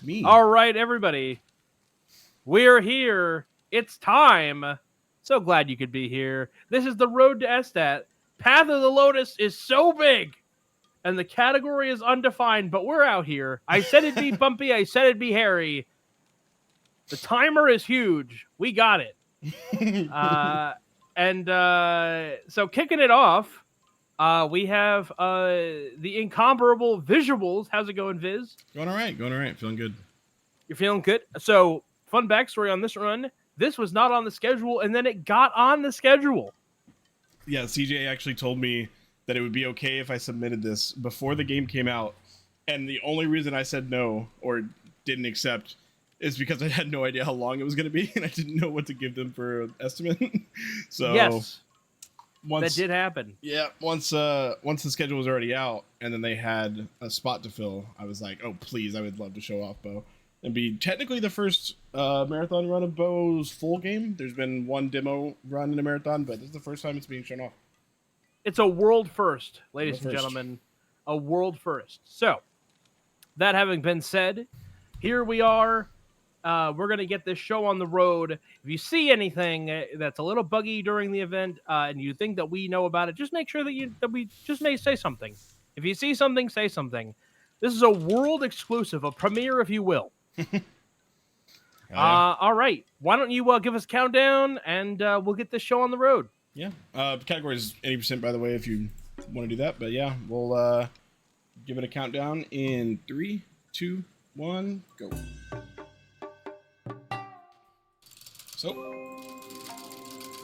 Me. All right, everybody. We're here. It's time. So glad you could be here. This is the road to SDAT. Path of the Lotus is so big, and the category is undefined, but we're out here. I said it'd be bumpy. I said it'd be hairy. The timer is huge. We got it. So kicking it off, we have the incomparable Visuals. How's it going, Viz? Going all right. Feeling good. You're feeling good? So, fun backstory on this run. This was not on the schedule, and then it got on the schedule. Yeah, CJ actually told me that it would be okay if I submitted this before the game came out. And the only reason I said no or didn't accept is because I had no idea how long it was going to be, and I didn't know what to give them for an estimate. So yes, that did happen. Yeah, once the schedule was already out, and then they had a spot to fill, I was like, oh, please, I would love to show off Bo. And be technically the first marathon run of Bo's full game. There's been one demo run in a marathon, but this is the first time it's being shown off. It's a world first, ladies and gentlemen. A world first. So, that having been said, here we are. We're going to get this show on the road. If you see anything that's a little buggy during the event and you think that we know about it, just make sure that we just may say something. If you see something, say something. This is a world exclusive, a premiere, if you will. All right. Why don't you give us a countdown, and we'll get this show on the road. Yeah. The category is 80%, by the way, if you want to do that. But yeah, we'll give it a countdown in 3, 2, 1, go. So,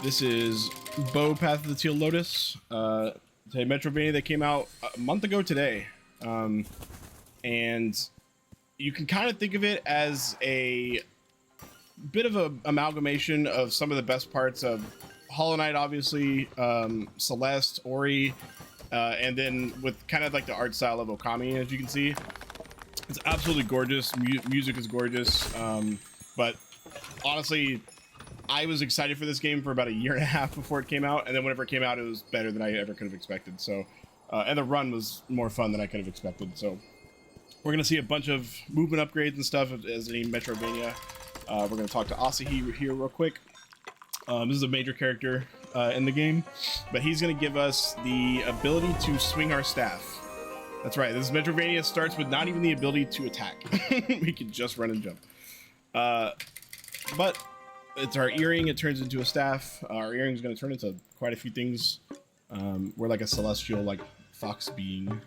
this is Bo Path of the Teal Lotus. It's a Metrovania that came out a month ago today. And you can kind of think of it as a bit of an amalgamation of some of the best parts of Hollow Knight, obviously, Celeste, Ori, and then with kind of like the art style of Okami, as you can see. It's absolutely gorgeous. Music is gorgeous. But honestly, I was excited for this game for about a year and a half before it came out, and then whenever it came out, it was better than I ever could have expected. So, and the run was more fun than I could have expected. So, we're gonna see a bunch of movement upgrades and stuff as any Metrovania. We're gonna talk to Asahi here real quick. This is a major character in the game, but he's gonna give us the ability to swing our staff. That's right. This Metrovania starts with not even the ability to attack. We can just run and jump. But it's our earring. It turns into a staff. Our earring is going to turn into quite a few things. We're like a celestial, like fox being.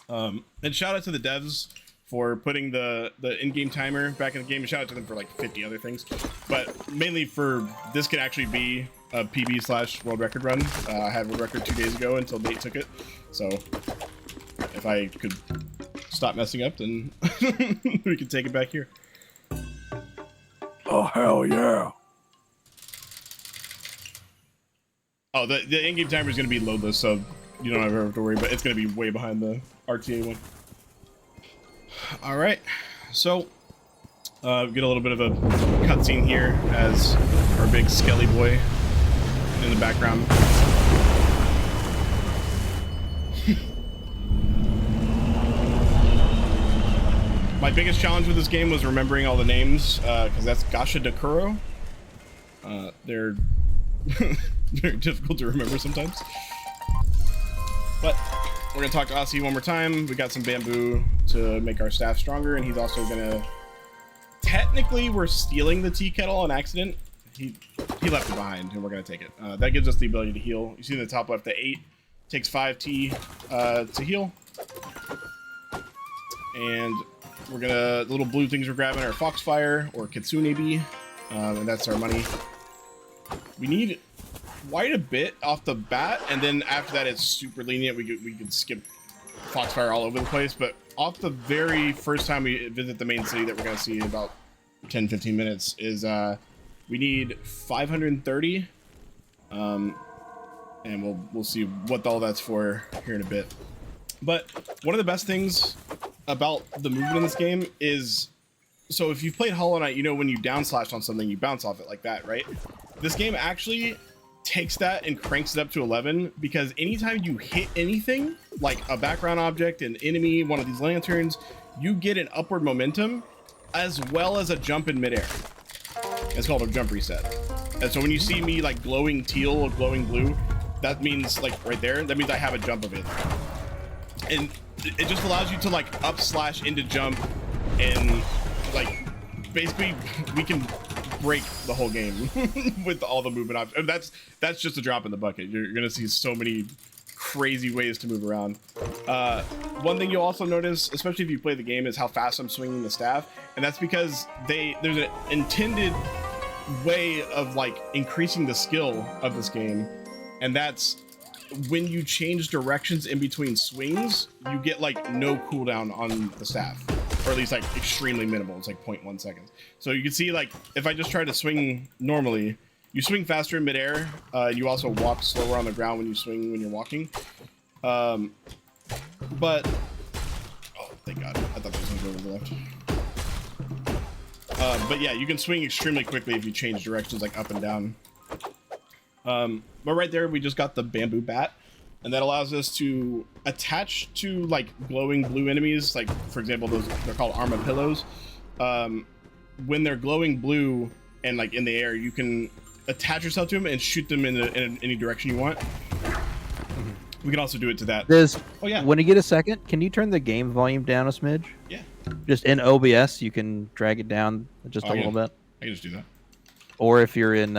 And shout out to the devs for putting the in-game timer back in the game. And shout out to them for like 50 other things. But mainly for this could actually be a PB/world record run. I had a world record 2 days ago until Nate took it. So if I could stop messing up, then we could take it back here. Oh, hell yeah. Oh, the in-game timer is going to be loadless, so you don't ever have to worry, but it's going to be way behind the RTA one. All right, so get a little bit of a cutscene here as our big Skelly boy in the background. My biggest challenge with this game was remembering all the names, because that's Gasha Dakuro. They're very difficult to remember sometimes. But we're going to talk to Asi one more time. We got some bamboo to make our staff stronger, and he's also going to... Technically, we're stealing the tea kettle on accident. He left it behind, and we're going to take it. That gives us the ability to heal. You see in the top left, the 8 takes 5 tea to heal. And we're gonna, the little blue things we're grabbing are Foxfire or Kitsune Bee, and that's our money. We need quite a bit off the bat, and then after that it's super lenient. We could skip Foxfire all over the place, but off the very first time we visit the main city that we're gonna see in about 10-15 minutes is we need 530, and we'll see what all that's for here in a bit. But one of the best things about the movement in this game is, so if you've played Hollow Knight, you know when you down slash on something, you bounce off it like that, right? This game actually takes that and cranks it up to 11, because anytime you hit anything, like a background object, an enemy, one of these lanterns, you get an upward momentum as well as a jump in midair. It's called a jump reset. And so when you see me like glowing teal or glowing blue, that means like right there, that means I have a jump of it. And it just allows you to like up slash into jump, and like basically we can break the whole game with all the movement options. That's just a drop in the bucket. You're gonna see so many crazy ways to move around. One thing you'll also notice, especially if you play the game, is how fast I'm swinging the staff, and that's because there's an intended way of like increasing the skill of this game, and that's when you change directions in between swings, you get like no cooldown on the staff, or at least like extremely minimal. It's like 0.1 seconds. So you can see like if I just try to swing normally, you swing faster in midair. You also walk slower on the ground when you swing when you're walking. But oh, thank God, I thought that was gonna go to the left. But yeah, you can swing extremely quickly if you change directions like up and down. But right there, we just got the bamboo bat, and that allows us to attach to like glowing blue enemies. Like for example, they're called armadillos. When they're glowing blue and like in the air, you can attach yourself to them and shoot them in any direction you want. We can also do it to that. Oh yeah. When you get a second, can you turn the game volume down a smidge? Yeah. Just in OBS, you can drag it down just a little bit. I can just do that. Or if you're in,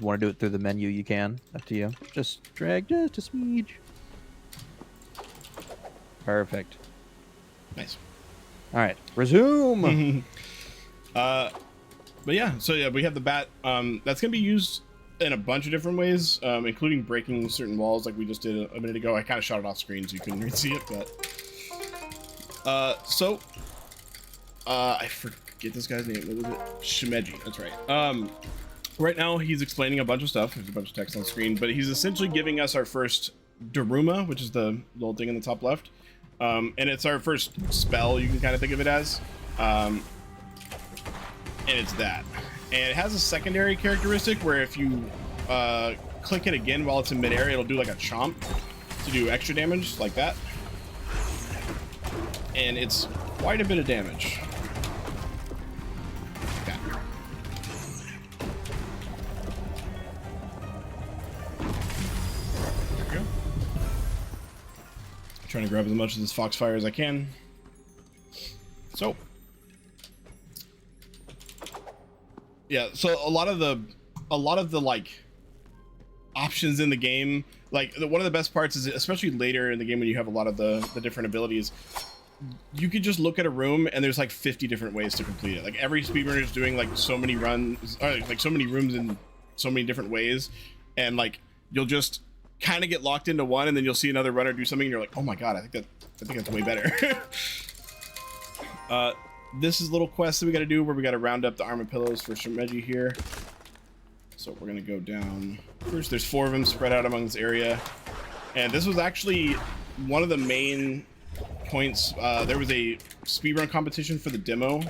want to do it through the menu, you can. Up to you. Just drag just a smidge. Perfect. Nice. All right, resume. But yeah, so yeah, we have the bat. That's gonna be used in a bunch of different ways, including breaking certain walls, like we just did a minute ago. I kind of shot it off screen so you couldn't really see it, but I forget this guy's name. What was it? Shimeji. That's right. Right now he's explaining a bunch of stuff. There's a bunch of text on screen, but he's essentially giving us our first Daruma, which is the little thing in the top left, and it's our first spell. You can kind of think of it as. And it's that, and it has a secondary characteristic where if you click it again while it's in midair, it'll do like a chomp to do extra damage like that, and it's quite a bit of damage. Okay. There we go. Trying to grab as much of this foxfire as I can. So yeah, so a lot of the like options in the game, like one of the best parts is, especially later in the game when you have a lot of the different abilities, you could just look at a room and there's like 50 different ways to complete it. Like every speedrunner is doing like so many runs, or like so many rooms in so many different ways, and like you'll just kind of get locked into one, and then you'll see another runner do something and you're like, oh my God, I think that's way better. This is little quests that we got to do where we got to round up the armadillos for Shimeji here. So we're going to go down first. There's 4 of them spread out among this area, and this was actually one of the main points. There was a speedrun competition for the demo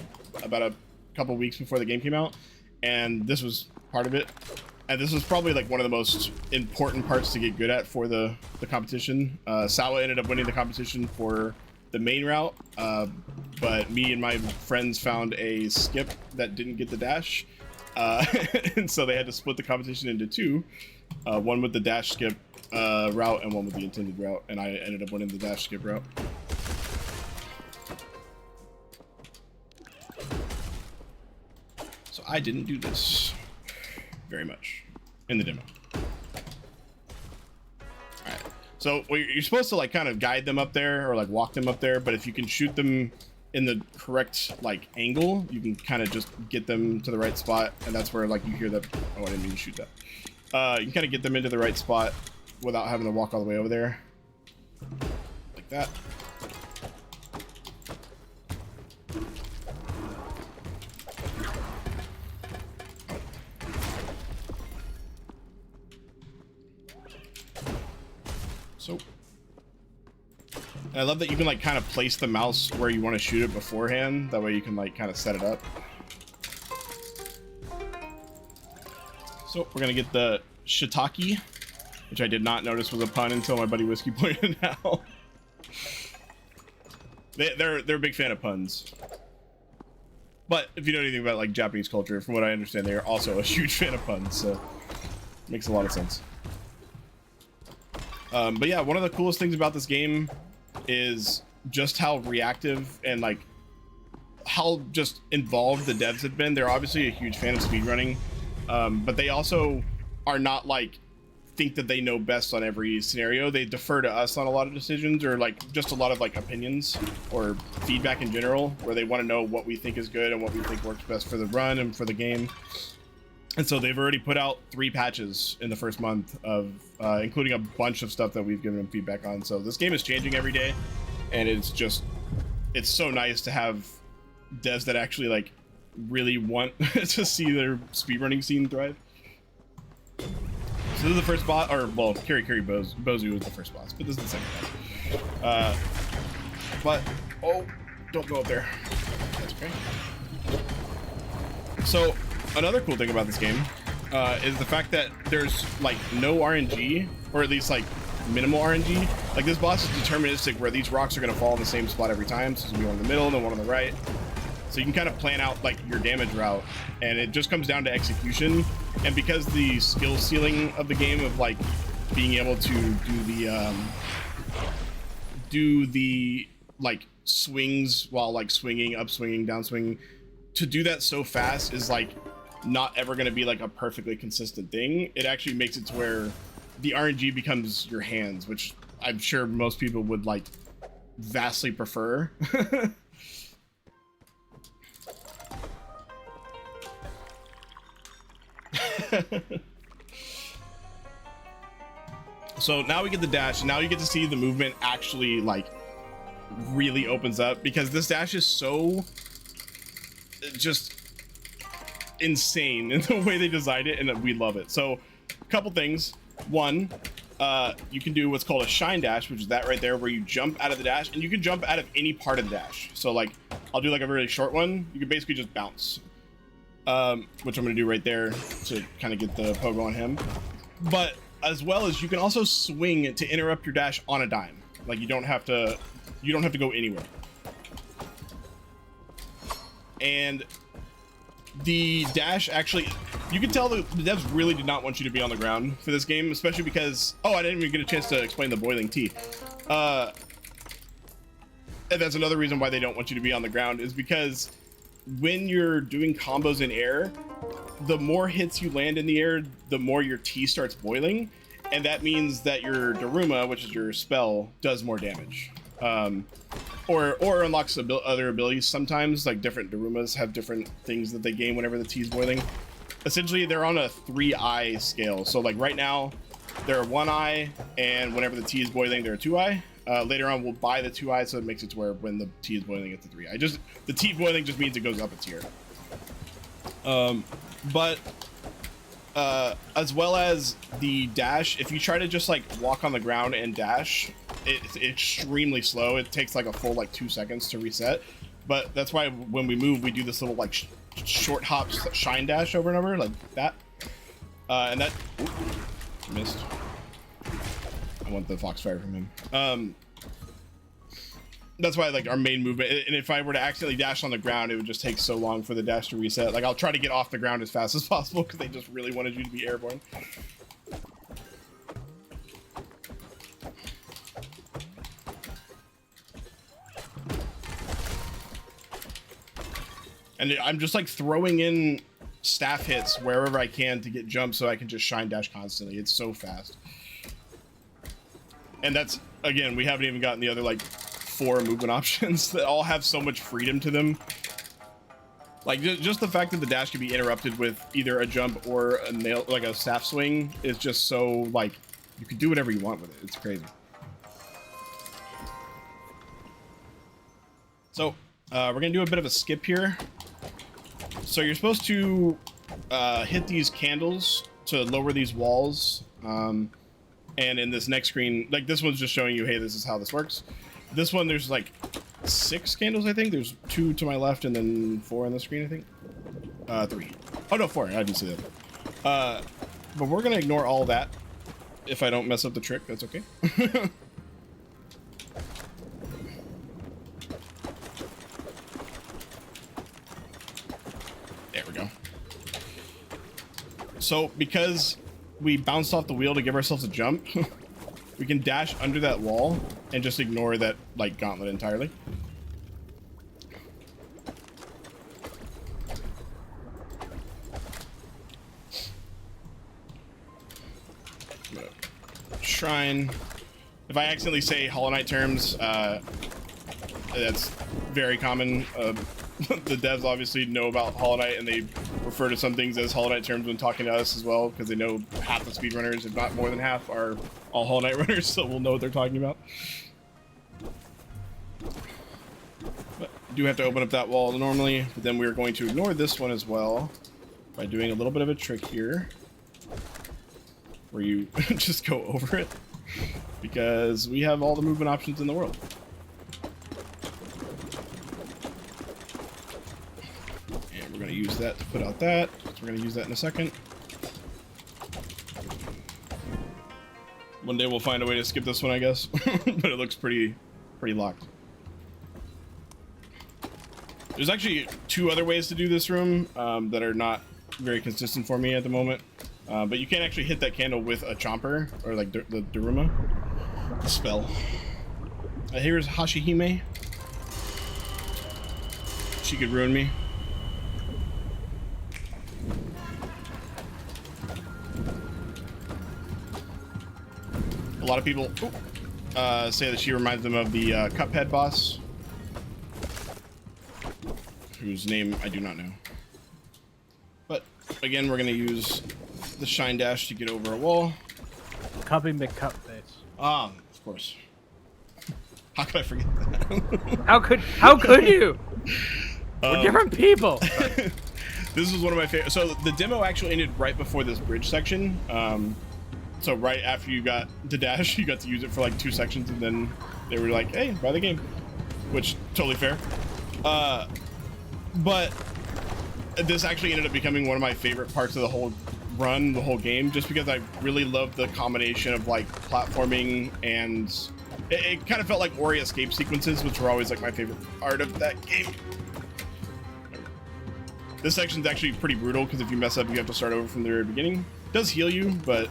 about a couple weeks before the game came out, and this was part of it. And this was probably like one of the most important parts to get good at for the competition. Sawa ended up winning the competition for the main route, but me and my friends found a skip that didn't get the dash, and so they had to split the competition into 2, one with the dash skip route and one with the intended route, and I ended up winning the dash skip route. So I didn't do this very much in the demo. So you're supposed to like kind of guide them up there or like walk them up there, but if you can shoot them in the correct like angle, you can kind of just get them to the right spot, and that's where like you hear that. Oh, I didn't mean to shoot that. You can kind of get them into the right spot without having to walk all the way over there, like that. So, and I love that you can like kind of place the mouse where you want to shoot it beforehand. That way you can like kind of set it up. So we're gonna get the shiitake, which I did not notice was a pun until my buddy Whiskey pointed it out. They're a big fan of puns. But if you know anything about like Japanese culture, from what I understand, they are also a huge fan of puns. So it makes a lot of sense. But yeah, one of the coolest things about this game is just how reactive and like how just involved the devs have been. They're obviously a huge fan of speedrunning, but they also are not like think that they know best on every scenario. They defer to us on a lot of decisions, or like just a lot of like opinions or feedback in general, where they want to know what we think is good and what we think works best for the run and for the game. And so they've already put out 3 patches in the first month of including a bunch of stuff that we've given them feedback on. So this game is changing every day, and it's so nice to have devs that actually like really want to see their speedrunning scene thrive. So this is the first boss, or well, Kiri Bozu was the first boss, but this is the second boss. But oh, don't go up there. That's okay. So another cool thing about this game is the fact that there's like no RNG, or at least like minimal RNG. Like this boss is deterministic, where these rocks are going to fall in the same spot every time. So there's gonna be one in the middle and then one on the right. So you can kind of plan out like your damage route, and it just comes down to execution. And because the skill ceiling of the game of like being able to do the like swings while like swinging, up swinging, down swinging, to do that so fast is like not ever going to be like a perfectly consistent thing. It actually makes it to where the RNG becomes your hands, which I'm sure most people would like vastly prefer. So now we get the dash, and now you get to see the movement actually like really opens up, because this dash is so just insane in the way they designed it, and we love it. So a couple things. One, you can do what's called a shine dash, which is that right there, where you jump out of the dash, and you can jump out of any part of the dash. So like I'll do like a really short one. You can basically just bounce, which I'm gonna do right there to kind of get the pogo on him. But as well as you can also swing to interrupt your dash on a dime. Like you don't have to go anywhere. And the dash actually, you can tell the devs really did not want you to be on the ground for this game, especially because, oh, I didn't even get a chance to explain the boiling tea. And that's another reason why they don't want you to be on the ground, is because when you're doing combos in air, the more hits you land in the air, the more your tea starts boiling. And that means that your Daruma, which is your spell, does more damage. Or unlocks other abilities sometimes. Like different Darumas have different things that they gain whenever the tea is boiling. Essentially, they're on a 3-eye scale. So like right now, they're 1-eye, and whenever the tea is boiling, they're a 2-eye. Later on, we'll buy the 2-eye, so it makes it to where when the tea is boiling, it's a 3-eye. The tea boiling just means it goes up a tier. But as well as the dash, if you try to just like walk on the ground and dash, it's extremely slow. It takes like a full like 2 seconds to reset. But that's why when we move, we do this little like short hop shine dash over and over like that. And that missed. I want the foxfire from him. That's why like our main movement, and if I were to accidentally dash on the ground, it would just take so long for the dash to reset. Like I'll try to get off the ground as fast as possible because they just really wanted you to be airborne. And I'm just like throwing in staff hits wherever I can to get jumps so I can just shine dash constantly. It's so fast. And that's, again, we haven't even gotten the other like 4 movement options that all have so much freedom to them. Like just the fact that the dash can be interrupted with either a jump or a nail, like a staff swing, is just so like you can do whatever you want with it. It's crazy. So we're gonna do a bit of a skip here. So you're supposed to hit these candles to lower these walls. And in this next screen, like this one's just showing you, hey, this is how this works. This one, there's like 6 candles, I think. There's 2 to my left and then 4 on the screen, I think. 3. Oh no, 4. I didn't see that. But we're gonna ignore all that. If I don't mess up the trick, that's okay. go. So because we bounced off the wheel to give ourselves a jump, we can dash under that wall and just ignore that like gauntlet entirely. Shrine. If I accidentally say Hollow Knight terms, that's very common. The devs obviously know about Hollow Knight, and they refer to some things as Hollow Knight terms when talking to us as well, because they know half the speedrunners, if not more than half, are all Hollow Knight runners, so we'll know what they're talking about. But do have to open up that wall normally, but then we're going to ignore this one as well by doing a little bit of a trick here, where you just go over it, because we have all the movement options in the world. And we're going to use that to put out that. So we're going to use that in a second. One day we'll find a way to skip this one, I guess, but it looks pretty locked. There's actually 2 other ways to do this room that are not very consistent for me at the moment. But you can't actually hit that candle with a chomper, or like the Daruma, the spell. Here's Hashihime. She could ruin me. A lot of people say that she reminds them of the Cuphead boss, whose name I do not know. But again, we're going to use the Shine Dash to get over a wall. Cuppy McCupface. Ah, of course. How could I forget that? How could you? We're different people. This was one of my favorite. So the demo actually ended right before this bridge section. So right after you got the dash, you got to use it for like 2 sections, and then they were like, "Hey, buy the game," which totally fair. But this actually ended up becoming one of my favorite parts of the whole run, the whole game, just because I really loved the combination of like platforming, and it kind of felt like Ori escape sequences, which were always like my favorite part of that game. This section's actually pretty brutal, because if you mess up, you have to start over from the very beginning. It does heal you, but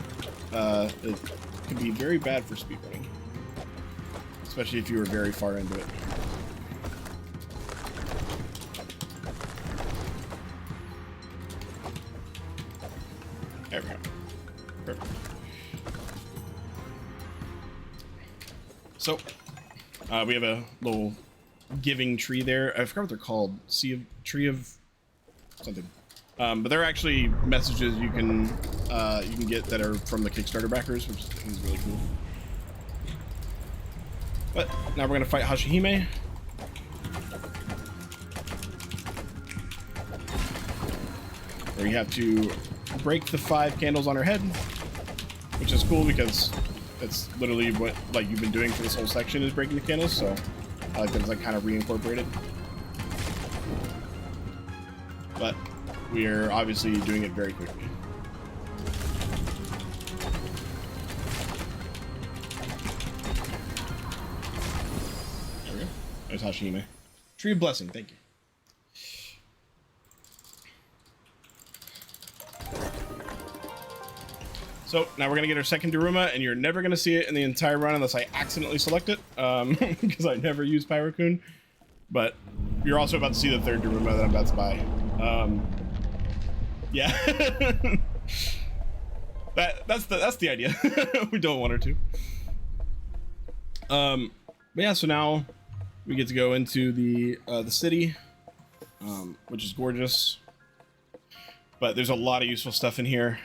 it can be very bad for speedrunning, especially if you were very far into it. There we go. Perfect. So, we have a little giving tree there. I forgot what they're called. Tree of something. But they're actually messages you can get that are from the Kickstarter backers, which is really cool. But now we're gonna fight Hashihime. Where you have to break the 5 candles on her head, which is cool because that's literally what like you've been doing for this whole section, is breaking the candles. So I like that it's like kind of reincorporated. But we are obviously doing it very quickly. There we go. There's Hashihime. Tree of Blessing, thank you. So now we're gonna get our second Daruma, and you're never gonna see it in the entire run unless I accidentally select it, because I never use Pyrocune. But you're also about to see the third Daruma that I'm about to buy. Yeah, that's the idea. We don't want her to. But yeah, so now we get to go into the city, which is gorgeous. But there's a lot of useful stuff in here,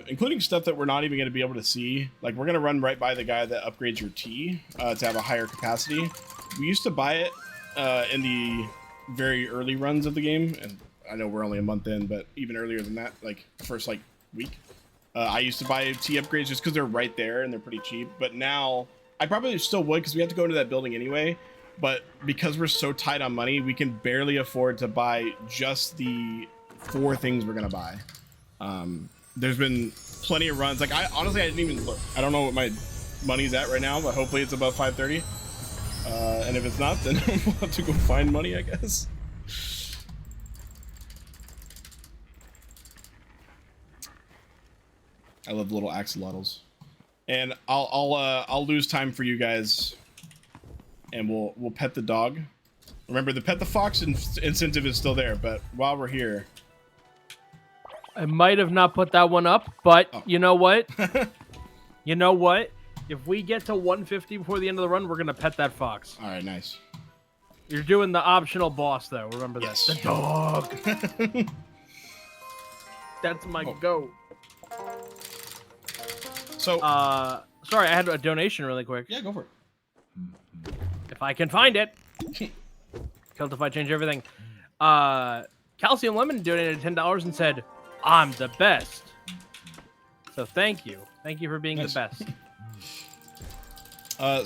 including stuff that we're not even going to be able to see. Like, we're going to run right by the guy that upgrades your tea to have a higher capacity. We used to buy it in the very early runs of the game, and I know we're only a month in, but even earlier than that, like first like week, I used to buy tea upgrades just because they're right there and they're pretty cheap. But now I probably still would, because we have to go into that building anyway. But because we're so tight on money, we can barely afford to buy just the 4 things we're gonna buy. There's been plenty of runs. Like, I didn't even look. I don't know what my money's at right now, but hopefully it's above 530. And if it's not, then we'll have to go find money, I guess. I love little axolotls. And I'll lose time for you guys, and we'll pet the dog. Remember, the pet the fox incentive is still there, but while we're here, I might have not put that one up, but you know what? You know what? If we get to 150 before the end of the run, we're gonna pet that fox. All right, nice. You're doing the optional boss, though. Remember that. Yes. The dog. That's my goat. So, sorry, I had a donation really quick. yeah, go for it. If I can find it. Killed if I change everything. Calcium Lemon donated $10 and said, "I'm the best." So thank you. Thank you for being Nice. the best.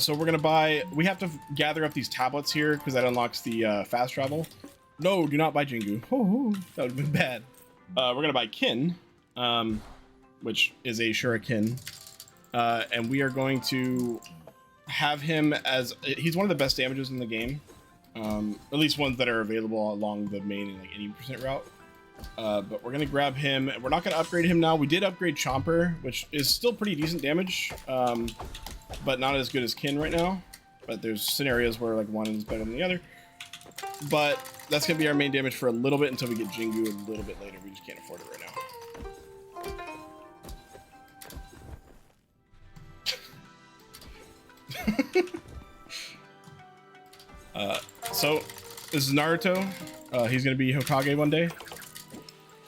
So we're gonna buy. We have to gather up these tablets here because that unlocks the fast travel. No, do not buy Jingu. That would have been bad. We're gonna buy Kin, which is a shuriken, and we are going to have him as he's one of the best damages in the game. At least ones that are available along the main like 80% route. But we're gonna grab him. We're not gonna upgrade him now. We did upgrade Chomper, which is still pretty decent damage, but not as good as Kin right now. But there's scenarios where like one is better than the other. But that's gonna be our main damage for a little bit until we get Jingu a little bit later. We just can't afford it right now. So this is Naruto. He's gonna be Hokage one day.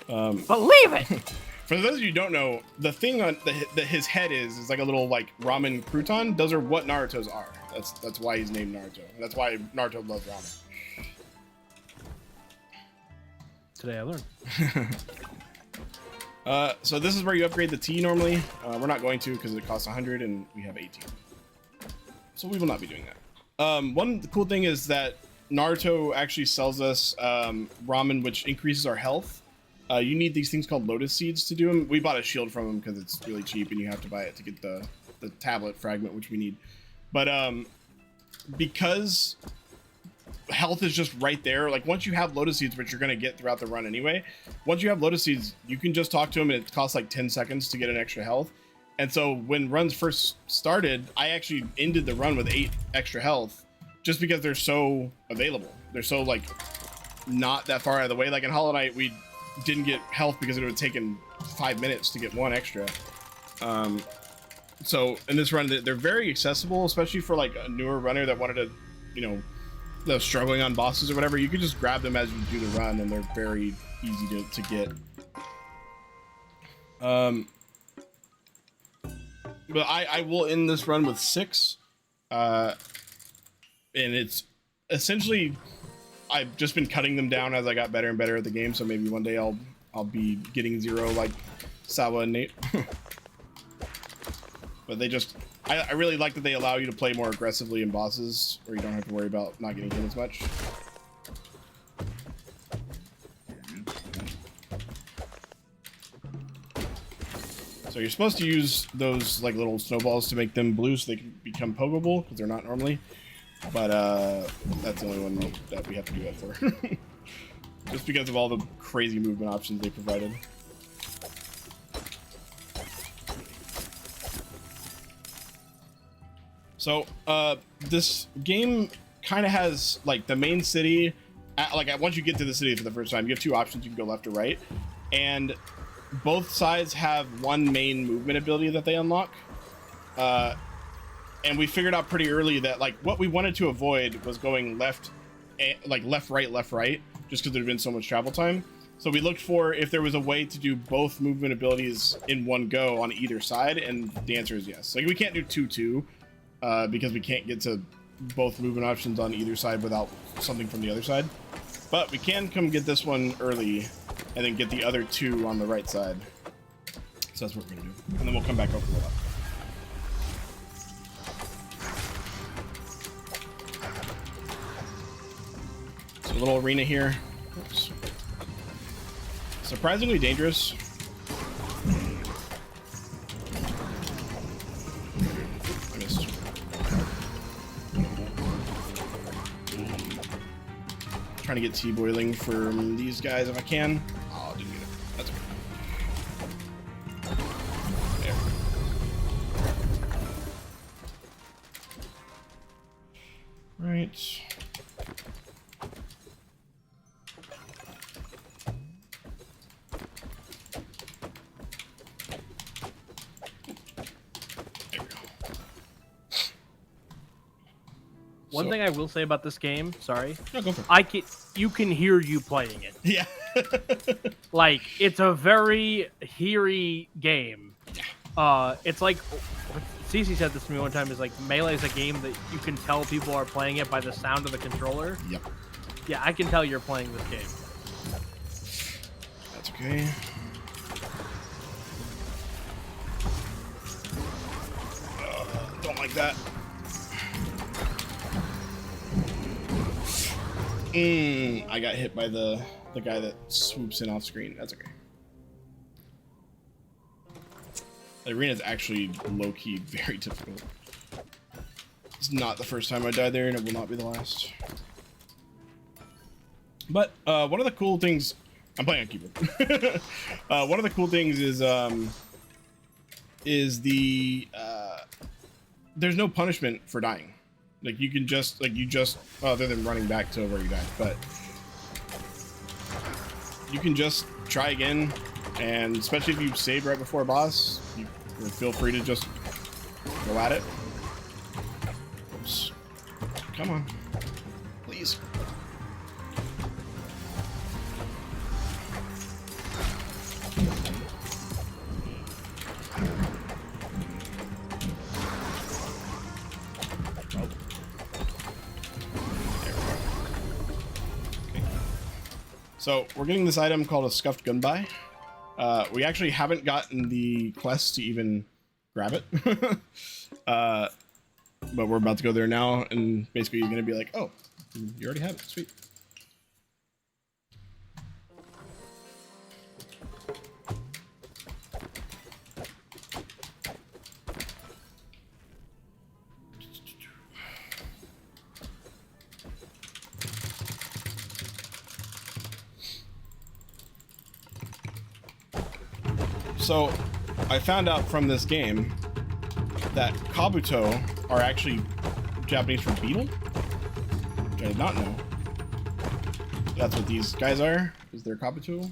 Believe it. For those of you who don't know, the thing on that his head is like a little like ramen crouton. Those are what Naruto's are. That's why he's named Naruto. That's why Naruto loves ramen. Today I learned. So this is where you upgrade the T normally. We're not going to because it costs 100 and we have 18. So we will not be doing that. One cool thing is that Naruto actually sells us ramen, which increases our health. You need these things called Lotus seeds to do them. We bought a shield from him because it's really cheap and you have to buy it to get the tablet fragment, which we need. But because health is just right there, like once you have Lotus seeds, which you're going to get throughout the run anyway, once you have Lotus seeds, you can just talk to him and it costs like 10 seconds to get an extra health. And so when runs first started, I actually ended the run with 8 extra health just because they're so available. They're so like not that far out of the way. Like in Hollow Knight, we didn't get health because it would have taken 5 minutes to get 1 extra. So in this run, they're very accessible, especially for like a newer runner that wanted to, you know, that was struggling on bosses or whatever. You could just grab them as you do the run and they're very easy to get. But I will end this run with 6. And it's essentially, I've just been cutting them down as I got better and better at the game. So maybe one day I'll be getting 0 like Sawa and Nate. But they just, I really like that they allow you to play more aggressively in bosses where you don't have to worry about not getting hit as much. So you're supposed to use those like little snowballs to make them blue so they can become pokeable because they're not normally. But that's the only one that we have to do that for. Just because of all the crazy movement options they provided. So this game kind of has like the main city. Like once you get to the city for the first time, you have 2 options. You can go left or right, and both sides have one main movement ability that they unlock. And we figured out pretty early that like what we wanted to avoid was going left, like left, right, just because there'd been so much travel time. So we looked for if there was a way to do both movement abilities in one go on either side, and the answer is yes. Like we can't do 2-2 because we can't get to both movement options on either side without something from the other side. But we can come get this one early and then get the other 2 on the right side. So that's what we're gonna do, and then we'll come back over the left. So a little arena here. Oops. Surprisingly dangerous. I missed. Trying to get tea boiling for these guys if I can. Oh, didn't get it. That's okay. right. One thing I will say about this game, sorry, no, go for it. You can hear you playing it. Yeah. Like, it's a very heary game. It's like, Cece said this to me one time, is like, Melee is a game that you can tell people are playing it by the sound of the controller. Yep. Yeah, I can tell you're playing this game. That's okay. Don't like that. I got hit by the guy that swoops in off screen. That's okay. The arena is actually low-key very difficult. It's not the first time I died there, and it will not be the last. But one of the cool things, I'm playing on keyboard. One of the cool things is the there's no punishment for dying. Like you can just other than running back to where you died, but you can just try again, and especially if you save right before a boss, you feel free to just go at it. Oops. Come on, please. So we're getting this item called a scuffed gunby. We actually haven't gotten the quest to even grab it. But we're about to go there now, and basically you're going to be like, oh, you already have it. Sweet. So, I found out from this game that Kabuto are actually Japanese for beetle, which I did not know. That's what these guys are, is their Kabuto.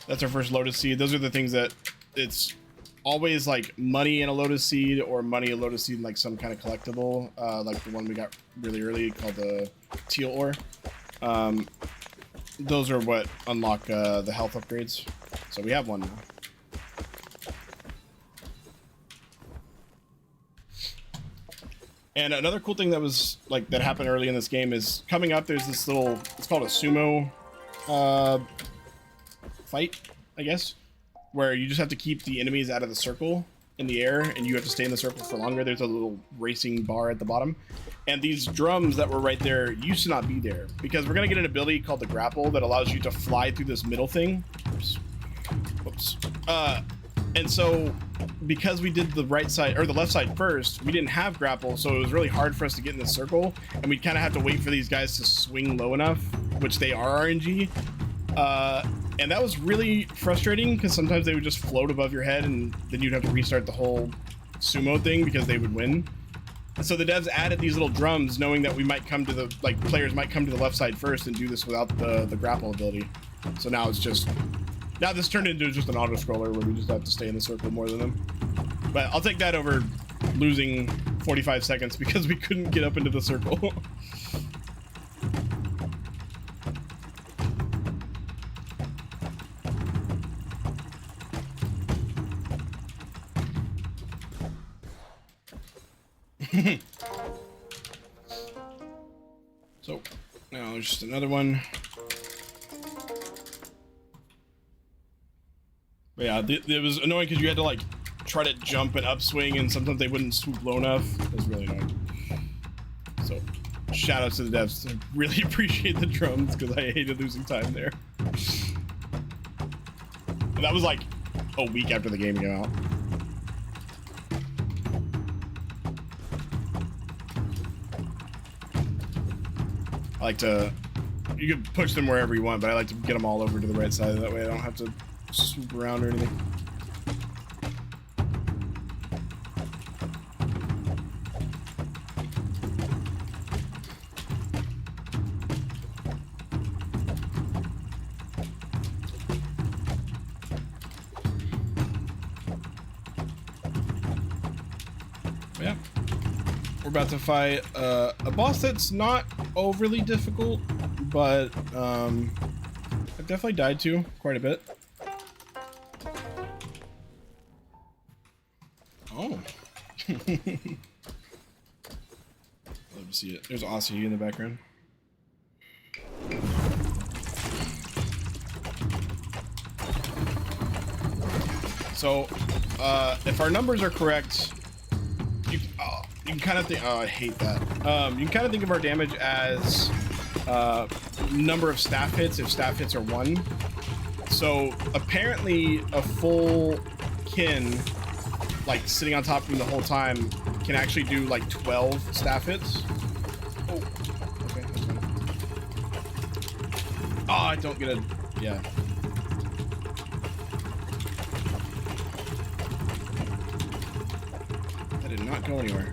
That's our first Lotus Seed. Those are the things that it's always like money in a Lotus Seed, or money in a Lotus Seed in like some kind of collectible, like the one we got really early called the Teal ore. Those are what unlock the health upgrades. So we have one now. And another cool thing that was like that happened early in this game is coming up. There's this little, it's called a sumo fight, I guess, where you just have to keep the enemies out of the circle in the air, and you have to stay in the circle for longer. There's a little racing bar at the bottom, and these drums that were right there used to not be there, because we're gonna get an ability called the grapple that allows you to fly through this middle thing. Oops. And so because we did the right side or the left side first, we didn't have grapple, so it was really hard for us to get in the circle, and we'd kind of have to wait for these guys to swing low enough, which they are RNG. And that was really frustrating, because sometimes they would just float above your head, and then you'd have to restart the whole sumo thing because they would win. And so the devs added these little drums, knowing that we might come to the, like, players might come to the left side first and do this without the grapple ability. So now it's just, now this turned into just an auto scroller where we just have to stay in the circle more than them. But I'll take that over losing 45 seconds because we couldn't get up into the circle. So now there's just another one. But yeah, it was annoying because you had to like try to jump and upswing, and sometimes they wouldn't swoop low enough. It was really annoying. So shout outs to the devs. I really appreciate the drums because I hated losing time there. And that was like a week after the game came out. I like to, you can push them wherever you want, but I like to get them all over to the right side. That way I don't have to swoop around or anything. Yeah. We're about to fight a boss that's not overly difficult, but I've definitely died to quite a bit. Oh. Love to see it. There's Aussie in the background. So, if our numbers are correct, you can kind of think. Oh, I hate that. You can kind of think of our damage as number of staff hits if staff hits are 1. So apparently, a full kin, like sitting on top of him the whole time, can actually do like 12 staff hits. Oh, okay, that's fine. Oh, I don't get a. Yeah. That did not go anywhere.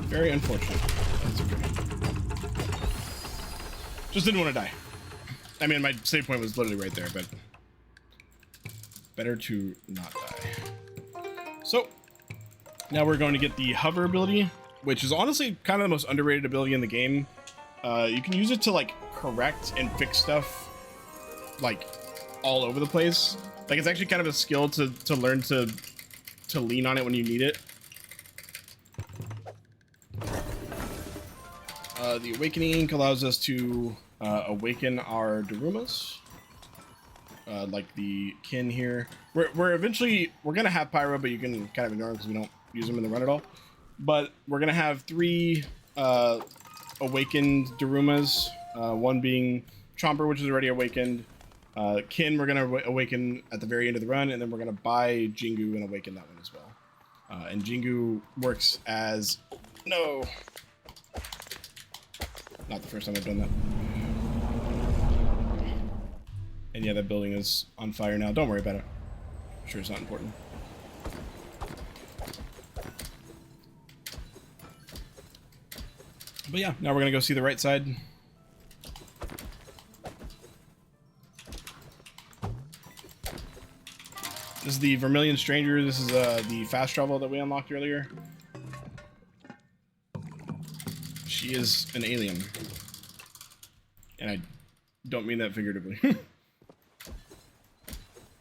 Very unfortunate. That's okay. Just didn't want to die. I mean, my save point was literally right there, but better to not die. So now we're going to get the hover ability, which is honestly kind of the most underrated ability in the game. You can use it to like correct and fix stuff like all over the place. Like it's actually kind of a skill to learn to lean on it when you need it. The Awakening Ink allows us to awaken our Darumas, like the kin here. We're eventually gonna have Pyro, but you can kind of ignore them because we don't use them in the run at all. But we're gonna have 3 awakened Darumas, one being Chomper, which is already awakened. Kin we're gonna awaken at the very end of the run, and then we're gonna buy Jingu and awaken that one as well. And Jingu works as Not the first time I've done that. And yeah, that building is on fire now. Don't worry about it. I'm sure it's not important. But yeah, now we're gonna go see the right side. This is the Vermilion Stranger. This is the fast travel that we unlocked earlier. She is an alien. And I don't mean that figuratively.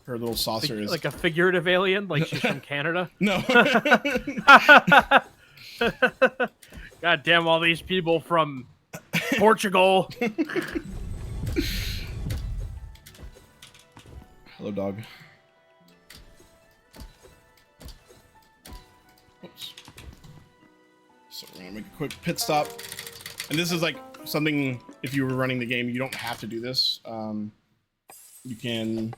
Her little saucer is... Like a figurative alien? Like she's from Canada? No. God damn all these people from Portugal. Hello, dog. Oops. So we're gonna make a quick pit stop. And this is like something, if you were running the game, you don't have to do this. You can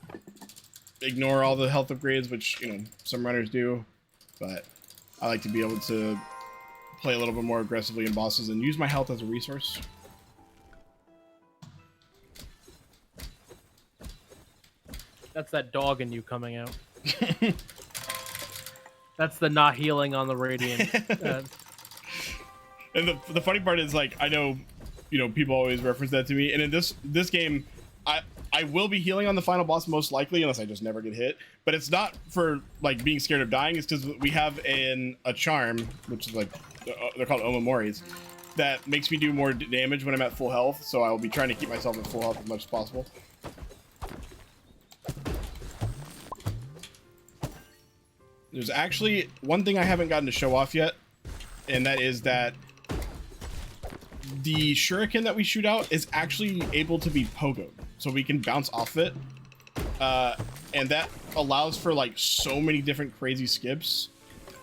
ignore all the health upgrades, which, you know, some runners do. But I like to be able to play a little bit more aggressively in bosses and use my health as a resource. That's that dog in you coming out. That's the not healing on the Radiant. And the funny part is, like, I know, you know, people always reference that to me, and in this game, I will be healing on the final boss most likely, unless I just never get hit. But it's not for like being scared of dying. It's because we have a charm, which is like they're called Omomoris, that makes me do more damage when I'm at full health. So I will be trying to keep myself at full health as much as possible. There's actually one thing I haven't gotten to show off yet, and that is that the shuriken that we shoot out is actually able to be pogoed, so we can bounce off it, and that allows for like so many different crazy skips.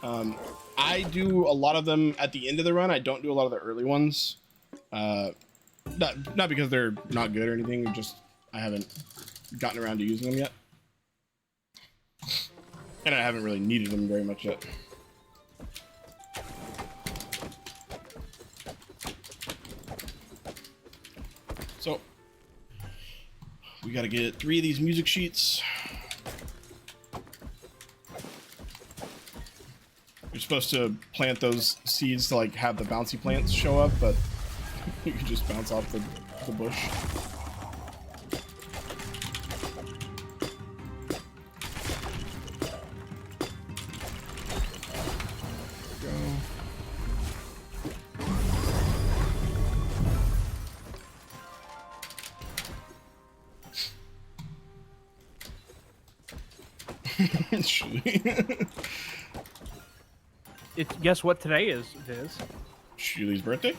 I do a lot of them at the end of the run. I don't do a lot of the early ones, not because they're not good or anything, just I haven't gotten around to using them yet, and I haven't really needed them very much yet. So we got to get 3 of these music sheets. There's supposed to plant those seeds to like have the bouncy plants show up, but you can just bounce off the bush. Guess what today is, Viz? Shuli's birthday?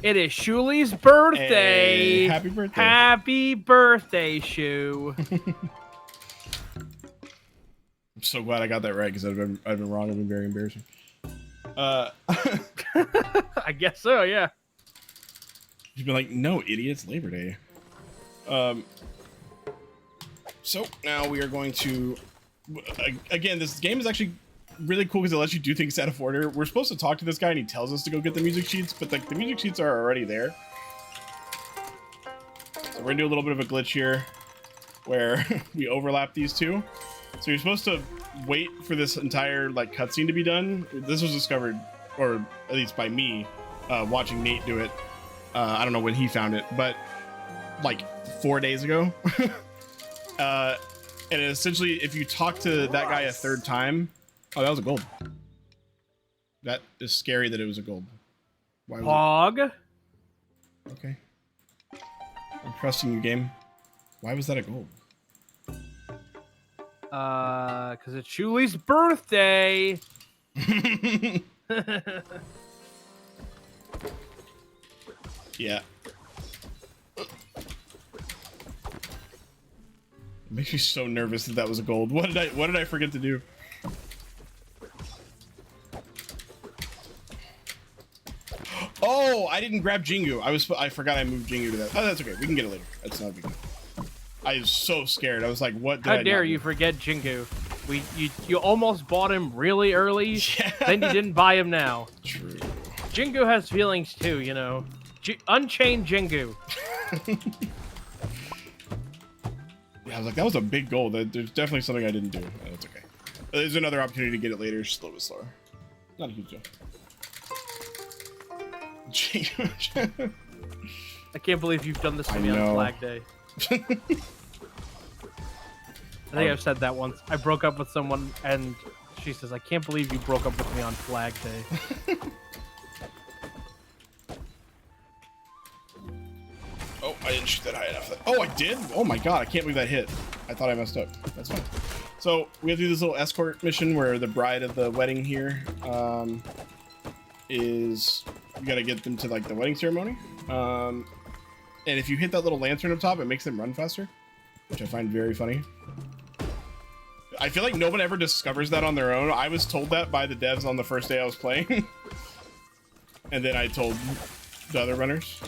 It is Shuli's birthday. Hey, happy birthday. Happy birthday, Shu. I'm so glad I got that right because I've been wrong. I've been very embarrassing. I guess so, yeah. You've been like, no, idiot, it's Labor Day. So now we are going to, again, this game is actually really cool because it lets you do things out of order. We're supposed to talk to this guy and he tells us to go get the music sheets, but like the music sheets are already there. So we're gonna do a little bit of a glitch here where we overlap these two. So you're supposed to wait for this entire like cutscene to be done. This was discovered, or at least by me, watching Nate do it. I don't know when he found it, but like 4 days ago. And essentially, if you talk to that guy a third time, oh, that was a gold. That is scary that it was a gold. Why was Pog. it? Okay. I'm trusting you, game. Why was that a gold? Because it's Shuli's birthday. Yeah. It makes me so nervous that was a gold. What did I forget to do? Oh, I didn't grab Jingu. I forgot I moved Jingu to that. Oh, that's okay. We can get it later. That's not a big deal. I was so scared. I was like, what did How dare you forget Jingu? You almost bought him really early, yeah. Then you didn't buy him now. True. Jingu has feelings too, you know. Unchained Jingu. Yeah, I was like, that was a big goal. There's definitely something I didn't do. That's okay. There's another opportunity to get it later. Just a little bit slower. Not a huge deal. I can't believe you've done this to me on Flag Day. I think I've said that once. I broke up with someone and she says, I can't believe you broke up with me on Flag Day. Oh, I didn't shoot that high enough. Oh, I did? Oh my god, I can't believe that hit. I thought I messed up. That's fine. So we have to do this little escort mission where the bride of the wedding here is, you gotta get them to like the wedding ceremony. And if you hit that little lantern up top, it makes them run faster, which I find very funny. I feel like no one ever discovers that on their own. I was told that by the devs on the first day I was playing. And then I told the other runners.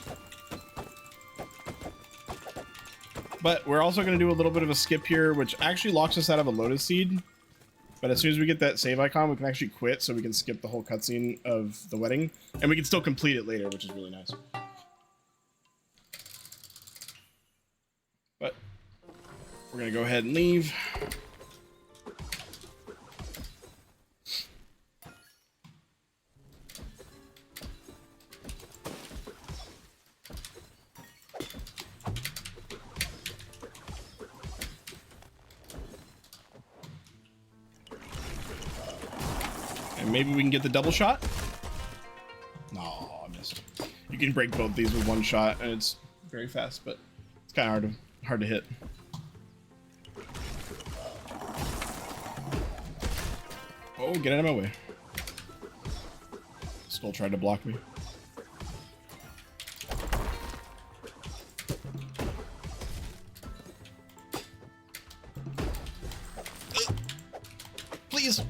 But we're also going to do a little bit of a skip here, which actually locks us out of a Lotus seed. But as soon as we get that save icon, we can actually quit, so we can skip the whole cutscene of the wedding. And we can still complete it later, which is really nice. But we're going to go ahead and leave. Maybe we can get the double shot. No, I missed. You can break both these with one shot, and it's very fast, but it's kind of hard to hit. Oh, get out of my way! Skull tried to block me. Please.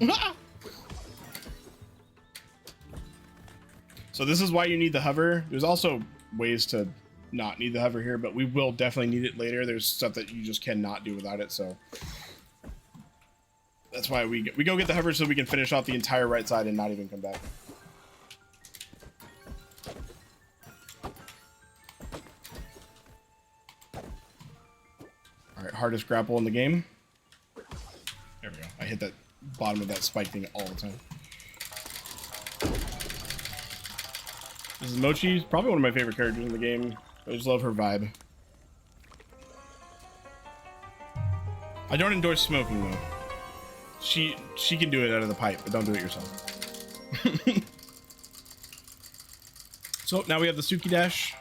So this is why you need the hover. There's also ways to not need the hover here, but we will definitely need it later. There's stuff that you just cannot do without it, so that's why we go get the hover so we can finish off the entire right side and not even come back. All right, hardest grapple in the game. There we go. I hit that bottom of that spike thing all the time. This is Mochi, probably one of my favorite characters in the game. I just love her vibe. I don't endorse smoking though. She can do it out of the pipe, but don't do it yourself. So now we have the Suki dash,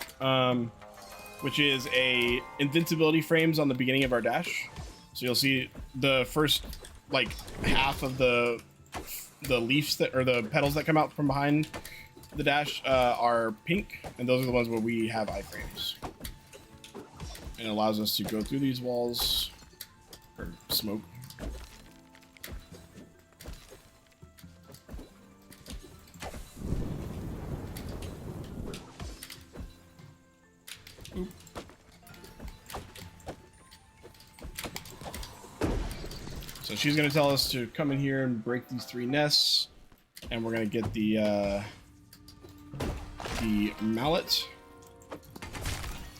which is a invincibility frames on the beginning of our dash. So you'll see the first like half of the leaves that, or the petals that come out from behind the dash are pink, and those are the ones where we have iframes. And it allows us to go through these walls or smoke. Oop. So she's gonna tell us to come in here and break these 3 nests, and we're gonna get the mallet.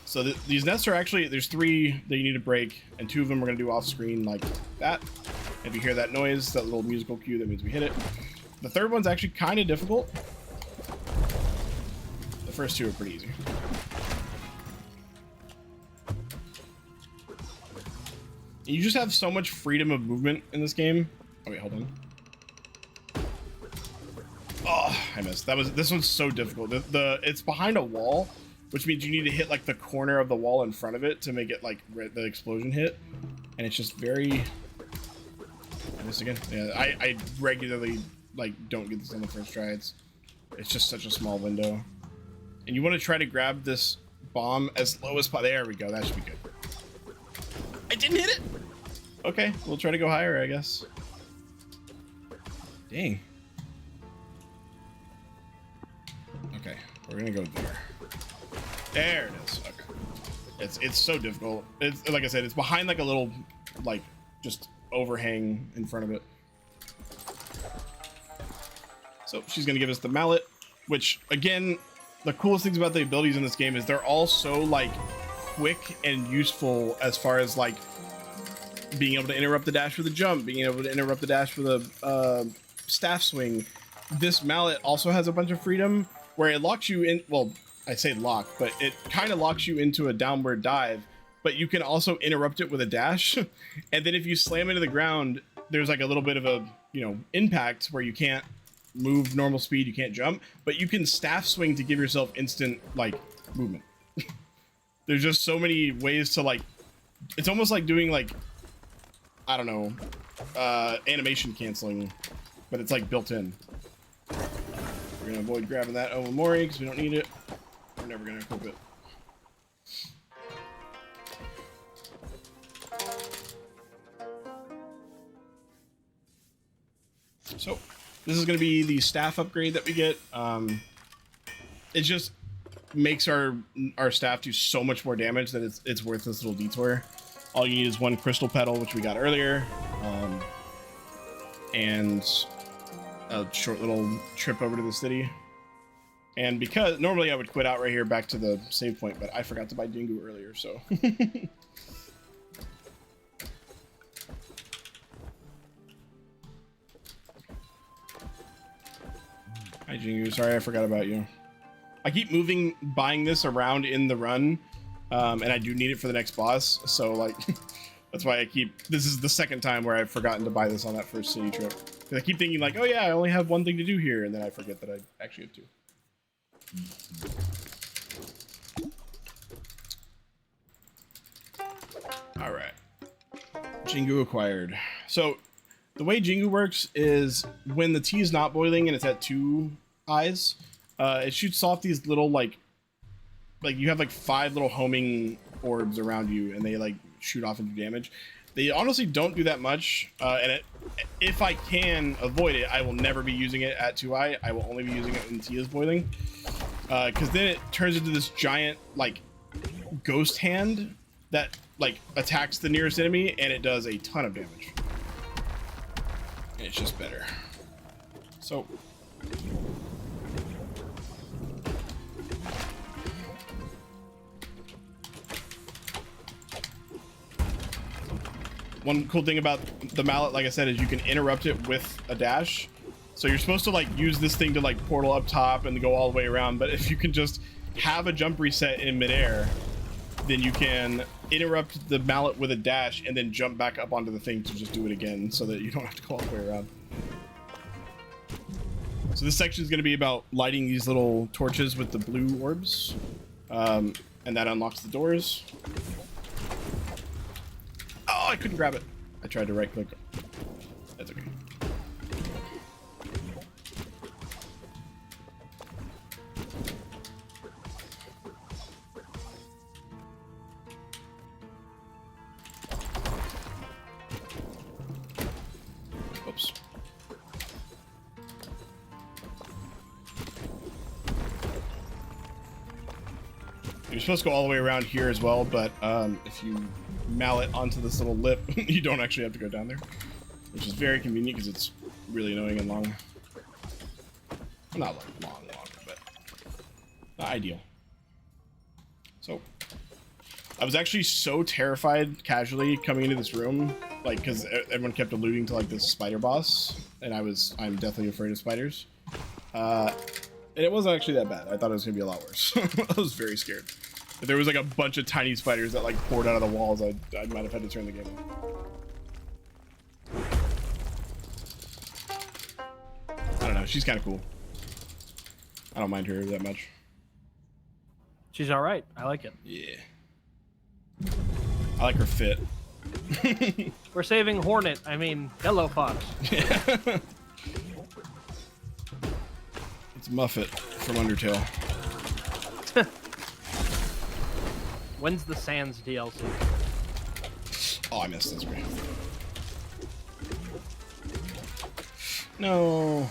So these nests are actually, there's 3 that you need to break, and 2 of them we're gonna do off screen like that. If you hear that noise, that little musical cue, that means we hit it. The 3rd one's actually kind of difficult. The first 2 are pretty easy. You just have so much freedom of movement in this game. Oh wait, hold on. Oh, I missed. This one's so difficult. It's behind a wall, which means you need to hit like the corner of the wall in front of it to make it like the explosion hit, and it's just very. I missed again. Yeah, I regularly like don't get this on the first try. It's just such a small window, and you want to try to grab this bomb as low as possible. There we go. That should be good. I didn't hit it. Okay, we'll try to go higher, I guess. Dang. Okay, we're gonna go there. There it is. Okay. It's so difficult. It's like I said, it's behind like a little like just overhang in front of it. So she's gonna give us the mallet, which again, the coolest things about the abilities in this game is they're all so like quick and useful as far as like being able to interrupt the dash with a jump, being able to interrupt the dash with a staff swing. This mallet also has a bunch of freedom where it locks you in. Well, I say lock, but it kind of locks you into a downward dive, but you can also interrupt it with a dash. And then if you slam into the ground, there's like a little bit of a, impact where you can't move normal speed, you can't jump, but you can staff swing to give yourself instant like movement. There's just so many ways to like, it's almost like doing like, I don't know, animation canceling, but it's like built in. We're gonna avoid grabbing that Omamori because we don't need it. We're never gonna equip it. So this is gonna be the staff upgrade that we get. It just makes our staff do so much more damage that it's worth this little detour. All you need is 1 crystal petal, which we got earlier, and a short little trip over to the city. And because normally I would quit out right here back to the save point, but I forgot to buy Jingu earlier, so. Hi Jingu, sorry I forgot about you. I keep buying this around in the run, and I do need it for the next boss, so like, that's why this is the 2nd time where I've forgotten to buy this on that first city trip. Because I keep thinking like, oh yeah, I only have 1 thing to do here, and then I forget that I actually have 2. All right, Jingu acquired. So the way Jingu works is when the tea is not boiling and it's at 2 eyes, it shoots off these little like you have like 5 little homing orbs around you, and they like shoot off and do damage. They honestly don't do that much, and if I can avoid it, I will never be using it at 2 eye. I will only be using it when tea is boiling, because then it turns into this giant like ghost hand that like attacks the nearest enemy, and it does a ton of damage. And it's just better. So one cool thing about the mallet, like I said, is you can interrupt it with a dash. So you're supposed to like use this thing to like portal up top and go all the way around. But if you can just have a jump reset in midair, then you can interrupt the mallet with a dash and then jump back up onto the thing to just do it again so that you don't have to go all the way around. So this section is going to be about lighting these little torches with the blue orbs. And that unlocks the doors. Oh, I couldn't grab it. I tried to right click. That's okay. Oops. You're supposed to go all the way around here as well, but if you mallet onto this little lip, you don't actually have to go down there, which is very convenient because it's really annoying and long. Not like long, but not ideal. So I was actually so terrified casually coming into this room, like because everyone kept alluding to like this spider boss, and I'm definitely afraid of spiders. And it wasn't actually that bad. I thought it was gonna be a lot worse. I was very scared. If there was like a bunch of tiny spiders that like poured out of the walls, I might have had to turn the game off. I don't know. She's kind of cool. I don't mind her that much. She's all right. I like it. Yeah. I like her fit. We're saving Hornet. I mean, Yellow Fox. Yeah. It's Muffet from Undertale. When's the Sans DLC? Oh, I missed. That's great. No.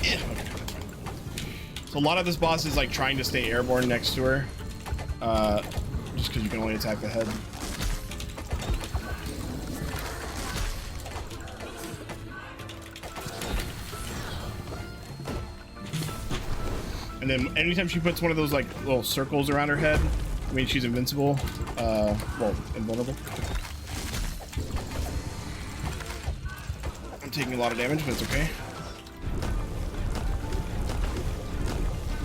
Yeah. Okay, that's fine. So a lot of this boss is like trying to stay airborne next to her, just because you can only attack the head. And then anytime she puts one of those like little circles around her head, I mean she's invincible. Well, invulnerable. I'm taking a lot of damage, but it's okay.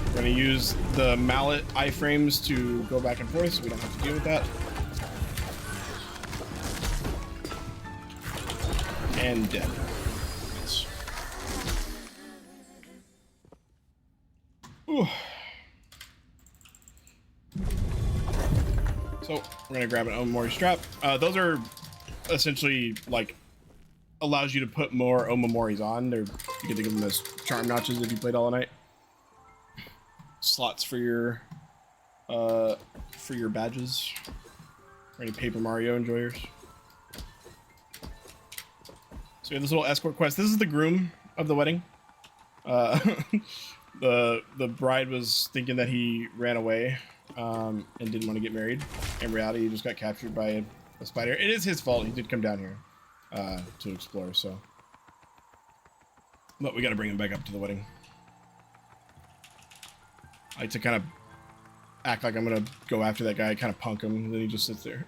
We're gonna use the mallet iframes to go back and forth, so we don't have to deal with that. And dead. Nice. Ooh. So we're gonna grab an Omamori strap. Those are essentially like allows you to put more Omamoris on. You can think of them as charm notches if you played all night. Slots for your badges. For any Paper Mario enjoyers. So we have this little escort quest. This is the groom of the wedding. The bride was thinking that he ran away and didn't want to get married. In reality, he just got captured by a spider. It is his fault. He did come down here to explore, so. But we got to bring him back up to the wedding. I like to kind of act like I'm going to go after that guy, kind of punk him, and then he just sits there.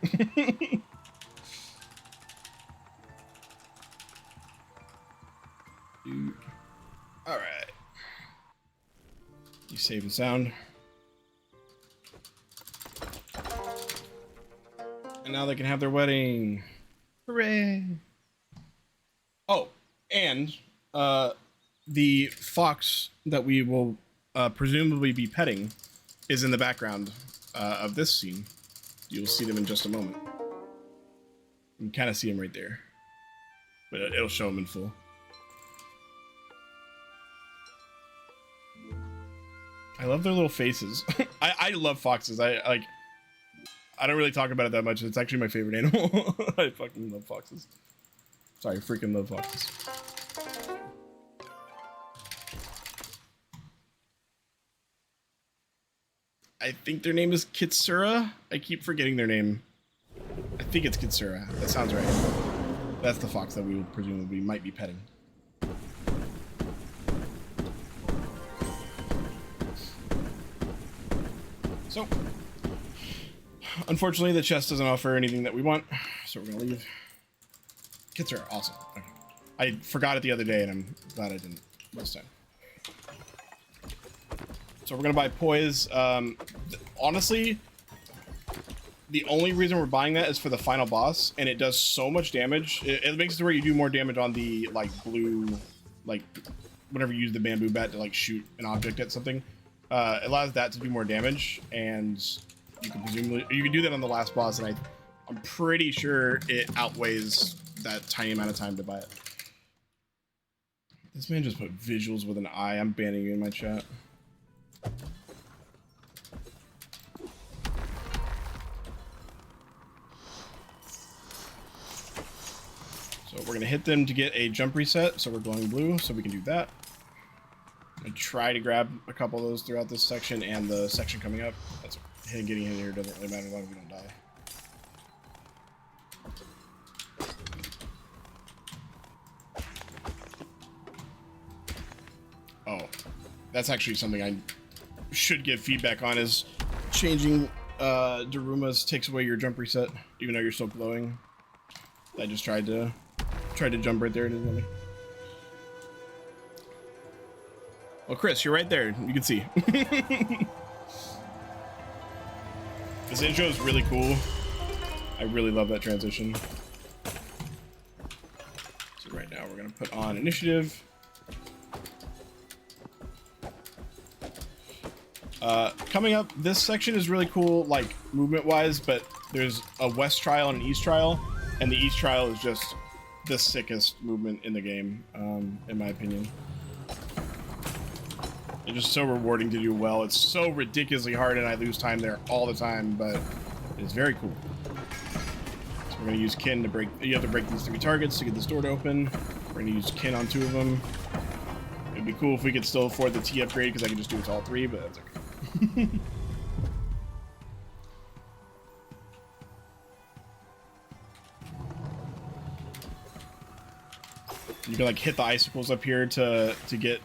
Dude. All right. You save and sound. And now they can have their wedding. Hooray. Oh, and the fox that we will presumably be petting is in the background of this scene. You'll see them in just a moment. You can kind of see him right there. But it'll show him in full. I love their little faces. I love foxes. I don't really talk about it that much. It's actually my favorite animal. I fucking love foxes. Sorry, freaking love foxes. I think their name is Kitsura. I keep forgetting their name. I think it's Kitsura. That sounds right. That's the fox that we will presumably might be petting. So, unfortunately, the chest doesn't offer anything that we want, so we're gonna leave. Kits are awesome. Okay. I forgot it the other day, and I'm glad I didn't this time. So we're gonna buy poise. Honestly, the only reason we're buying that is for the final boss, and it does so much damage. It makes it to where you do more damage on the like blue, like whenever you use the bamboo bat to like shoot an object at something. It allows that to do more damage, and you can do that on the last boss, and I'm pretty sure it outweighs that tiny amount of time to buy it. This man just put visuals with an I. I'm banning you in my chat. So we're gonna hit them to get a jump reset, so we're glowing blue, so we can do that. I'm gonna try to grab a couple of those throughout this section and the section coming up. That's getting in here doesn't really matter as long as we don't die. Oh, that's actually something I should give feedback on, is changing Daruma's takes away your jump reset, even though you're still glowing. I just tried to jump right there, didn't let me. Well, Chris, you're right there. You can see. This intro is really cool. I really love that transition. So right now we're gonna put on initiative. Coming up, this section is really cool, like movement-wise, but there's a west trial and an east trial, and the east trial is just the sickest movement in the game, in my opinion. It's just so rewarding to do well. It's so ridiculously hard, and I lose time there all the time, but it's very cool. So we're gonna use kin to break. You have to break these 3 targets to get this door to open. We're gonna use kin on 2 of them. It'd be cool if we could still afford the T upgrade, because I can just do it to all 3, but that's okay. You can like hit the icicles up here to get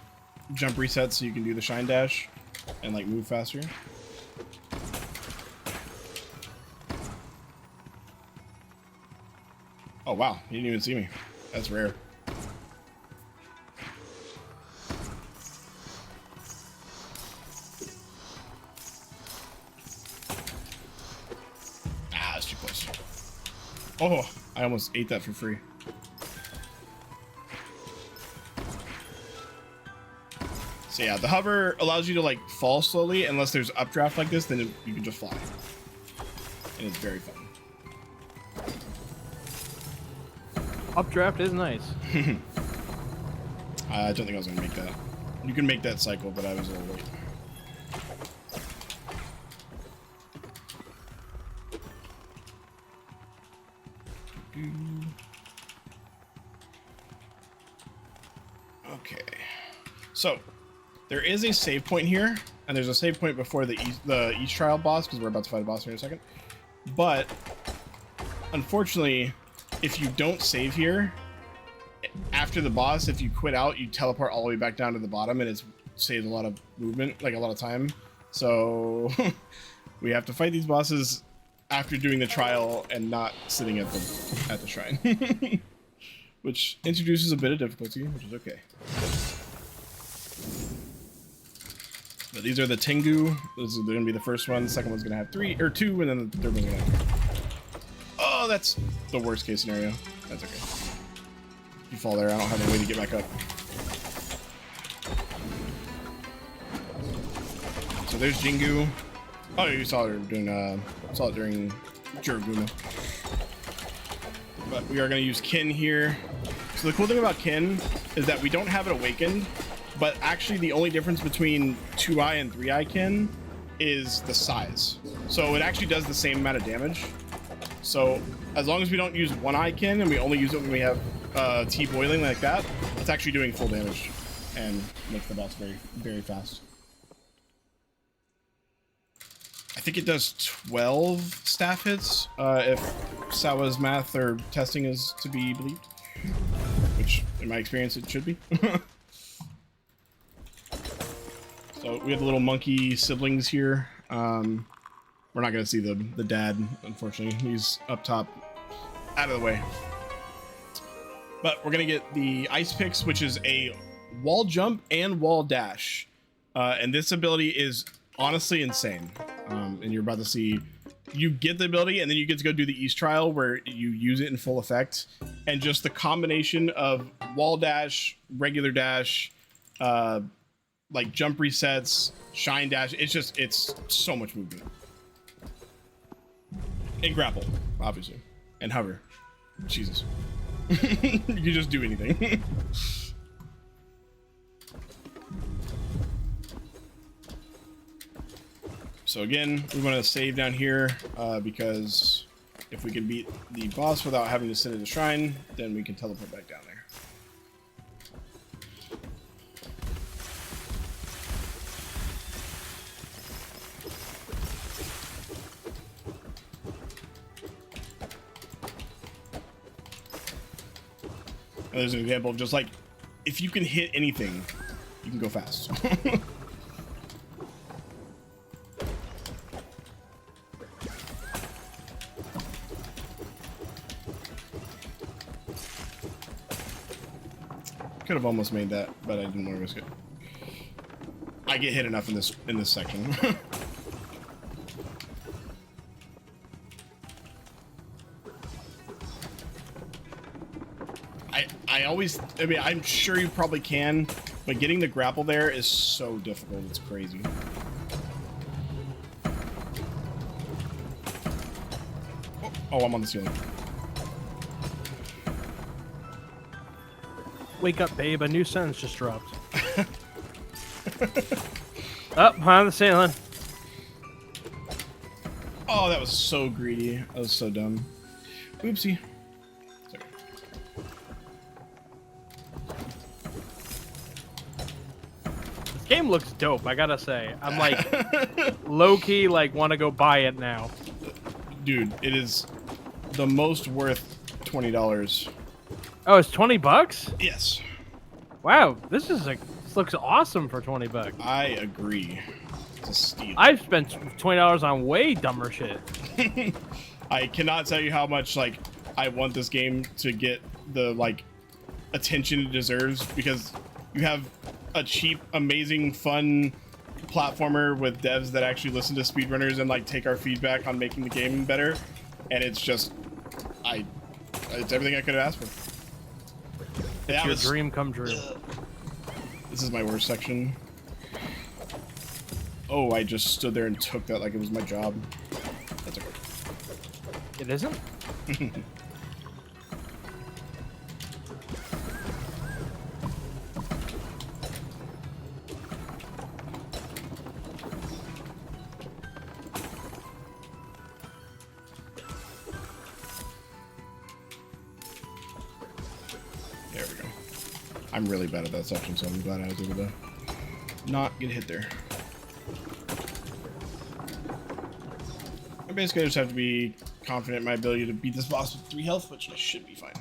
jump resets, so you can do the shine dash and like move faster. Oh wow, he didn't even see me. That's rare. Ah, that's too close. Oh, I almost ate that for free. So yeah, the hover allows you to like fall slowly, unless there's updraft like this, then you can just fly. And it's very fun. Updraft is nice. I don't think I was gonna make that. You can make that cycle, but I was a little late. Okay. So there is a save point here, and there's a save point before the east trial boss, because we're about to fight a boss here in a second. But unfortunately, if you don't save here after the boss, if you quit out, you teleport all the way back down to the bottom, and it saves a lot of movement, like a lot of time. So we have to fight these bosses after doing the trial and not sitting at the shrine, which introduces a bit of difficulty, which is okay. But these are the Tengu. Those are going to be the first one. The second one's going to have 3 or 2, and then the third one's going to have 3. Oh, that's the worst case scenario. That's okay. If you fall there, I don't have a way to get back up. So there's Jingu. Oh, you saw her doing saw it during Jiraguna. But we are going to use Kin here. So the cool thing about Kin is that we don't have it awakened, but actually the only difference between 2-eye and 3-eye Kin is the size. So it actually does the same amount of damage. So as long as we don't use 1-eye Kin and we only use it when we have T boiling like that, it's actually doing full damage and makes the boss very, very fast. I think it does 12 staff hits if Sawa's math or testing is to be believed, which in my experience it should be. So we have the little monkey siblings here. We're not gonna see the dad, unfortunately. He's up top, out of the way. But we're going to get the ice picks, which is a wall jump and wall dash. And this ability is honestly insane. And you're about to see, you get the ability and then you get to go do the East trial where you use it in full effect. And just the combination of wall dash, regular dash, like jump resets, shine dash. It's so much movement. And grapple, obviously. And hover. Jesus. You can just do anything. So again, we want to save down here because if we can beat the boss without having to sit at the shrine, then we can teleport back down there. And there's an example of just like, if you can hit anything, you can go fast. Could have almost made that, but I didn't want to risk it. I get hit enough in this section. I mean, I'm sure you probably can, but getting the grapple there is so difficult. It's crazy. Oh, I'm on the ceiling. Wake up, babe. A new sentence just dropped. Up on the ceiling. Oh, that was so greedy. That was so dumb. Oopsie. Sorry. This game looks dope, I gotta say. I'm like low-key like want to go buy it now. Dude, it is the most worth $20. Oh, it's $20? Yes. Wow, this looks awesome for $20. I agree. It's a steal. I've spent $20 on way dumber shit. I cannot tell you how much like I want this game to get the like attention it deserves, because you have a cheap, amazing, fun platformer with devs that actually listen to speedrunners and like take our feedback on making the game better, and it's just it's everything I could have asked for. It's your dream come true. This is my worst section. Oh, I just stood there and took that like it was my job. That's okay. It isn't? There we go. I'm really bad at that section, so I'm glad I was able to not get hit there. I basically just have to be confident in my ability to beat this boss with 3 health, which I should be fine.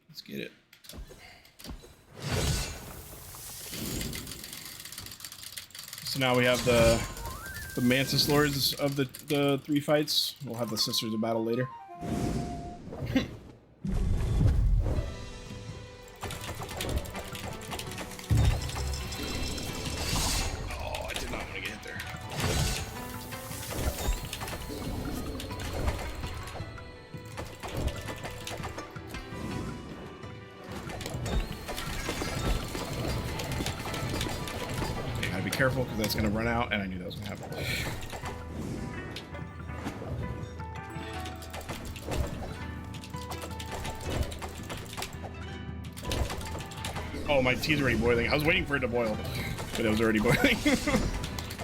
Let's get it. So now we have the Mantis Lords of the 3 fights. We'll have the Sisters of Battle later. Oh, I did not want to get hit there. Okay, gotta be careful because that's gonna run out, and I knew that was gonna happen. Oh, my tea's already boiling. I was waiting for it to boil, but it was already boiling.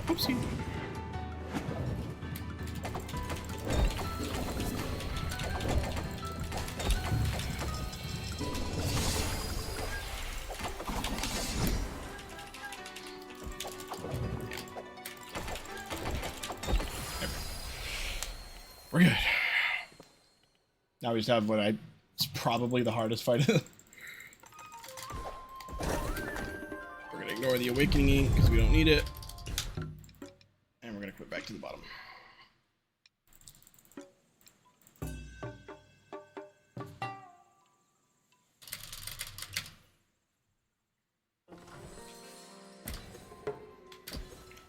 Oopsie. We're good. Now we just have what it's probably the hardest fight. We're gonna ignore the awakening ink because we don't need it. And we're gonna put it back to the bottom.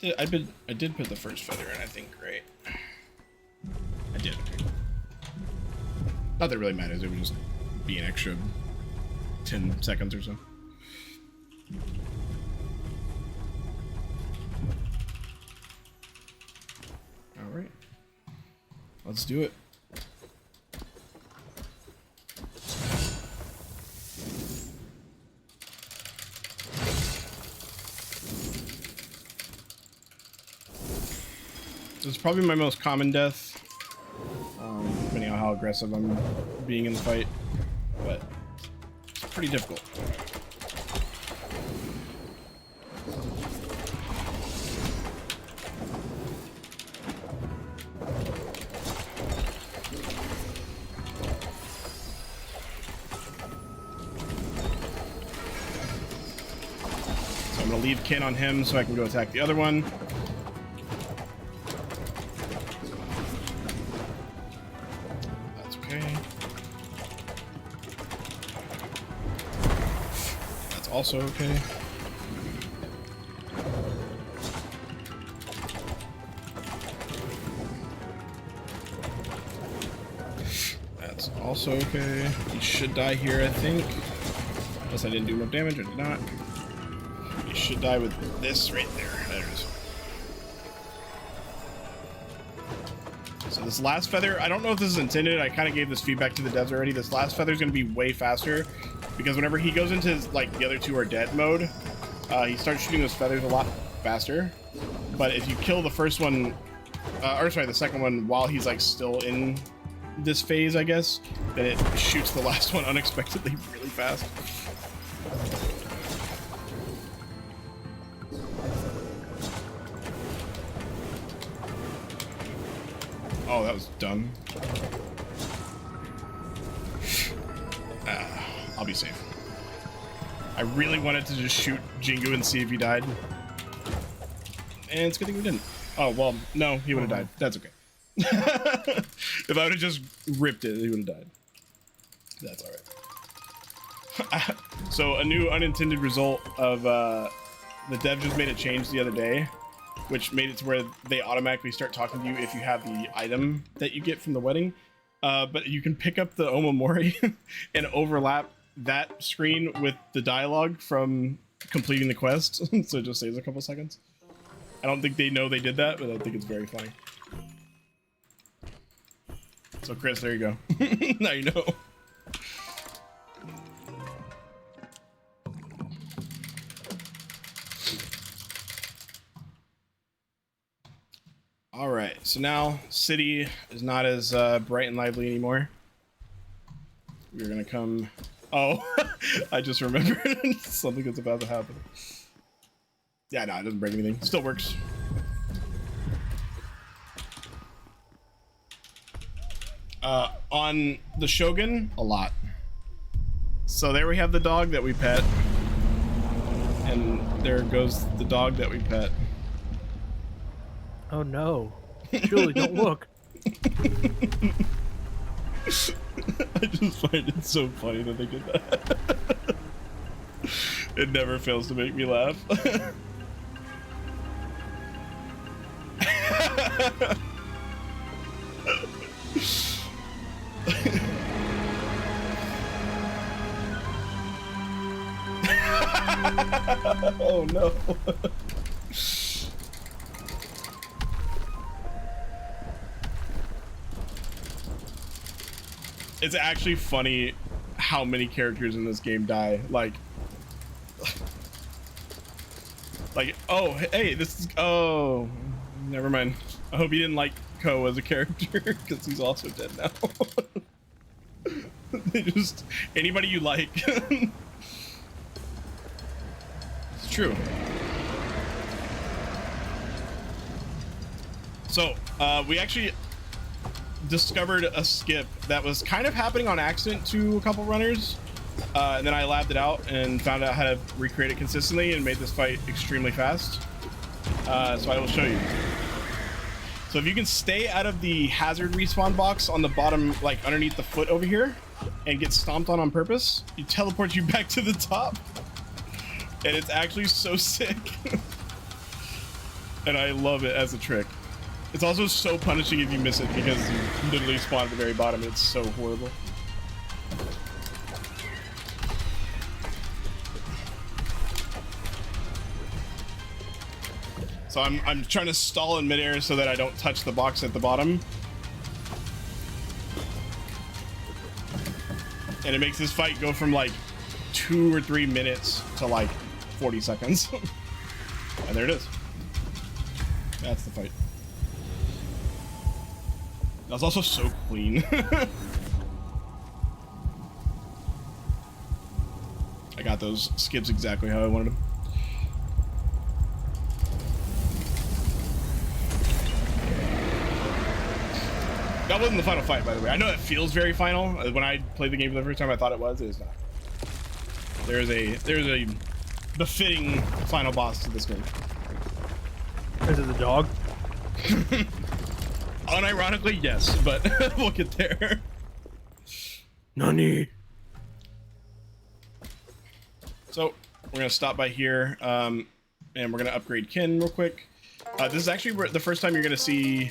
I did put the first feather in, I think, right? I did. Okay. Not that it really matters. It would just be an extra 10 seconds or so. All right. Let's do it. This is probably my most common death, depending on how aggressive I'm being in the fight, but it's pretty difficult. So I'm going to leave Kin on him so I can go attack the other one. Also okay. That's also okay. He should die here, I think. Unless I didn't do enough damage, I did not. He should die with this right there. There it is. So this last feather, I don't know if this is intended. I kind of gave this feedback to the devs already. This last feather is going to be way faster. Because whenever he goes into his, like, the other two are dead mode, he starts shooting those feathers a lot faster. But if you kill the first one, or sorry, the second one while he's, like, still in this phase, I guess, then it shoots the last one unexpectedly really fast. Oh, that was dumb. I'll be safe. I really wanted to just shoot Jingu and see if he died. And it's a good thing we didn't. Oh, well, no, he would have died. That's okay. If I would have just ripped it, he would have died. That's alright. So, a new unintended result of, the dev just made a change the other day, which made it to where they automatically start talking to you if you have the item that you get from the wedding. But you can pick up the Omamori and overlap that screen with the dialogue from completing the quest, so it just saves a couple seconds. I don't think they know they did that, but I think it's very funny. So Chris, there you go. Now you know. All right, so now city is not as bright and lively anymore. We're gonna come. Oh, I just remembered something that's about to happen. Yeah, no, it doesn't break anything. Still works. On the Shogun, a lot. So there we have the dog that we pet. And there goes the dog that we pet. Oh no. Julie, don't look. I just find it so funny that they did that. It never fails to make me laugh. Oh no. It's actually funny how many characters in this game die. Like, oh, hey, this is, oh, never mind. I hope you didn't like Ko as a character, because he's also dead now. They just, anybody you like. It's true. So, we actually discovered a skip that was kind of happening on accident to a couple runners, and then I labbed it out and found out how to recreate it consistently and made this fight extremely fast. So I will show you. So if you can stay out of the hazard respawn box on the bottom, like underneath the foot over here, and get stomped on purpose, you teleport you back to the top, and it's actually so sick. and I love it as a trick. It's also so punishing if you miss it because you literally spawn at the very bottom. It's so horrible. So I'm trying to stall in midair so that I don't touch the box at the bottom. And it makes this fight go from like 2 or 3 minutes to like 40 seconds. And there it is. That's the fight. That was also so clean. I got those skips exactly how I wanted them. That wasn't the final fight, by the way. I know it feels very final. When I played the game for the first time, I thought it was. It is not. There's a befitting final boss to this game. Is it the dog? Unironically, yes, but we'll get there. Nani? So we're gonna stop by here, and we're gonna upgrade Kin real quick. This is actually the first time you're gonna see.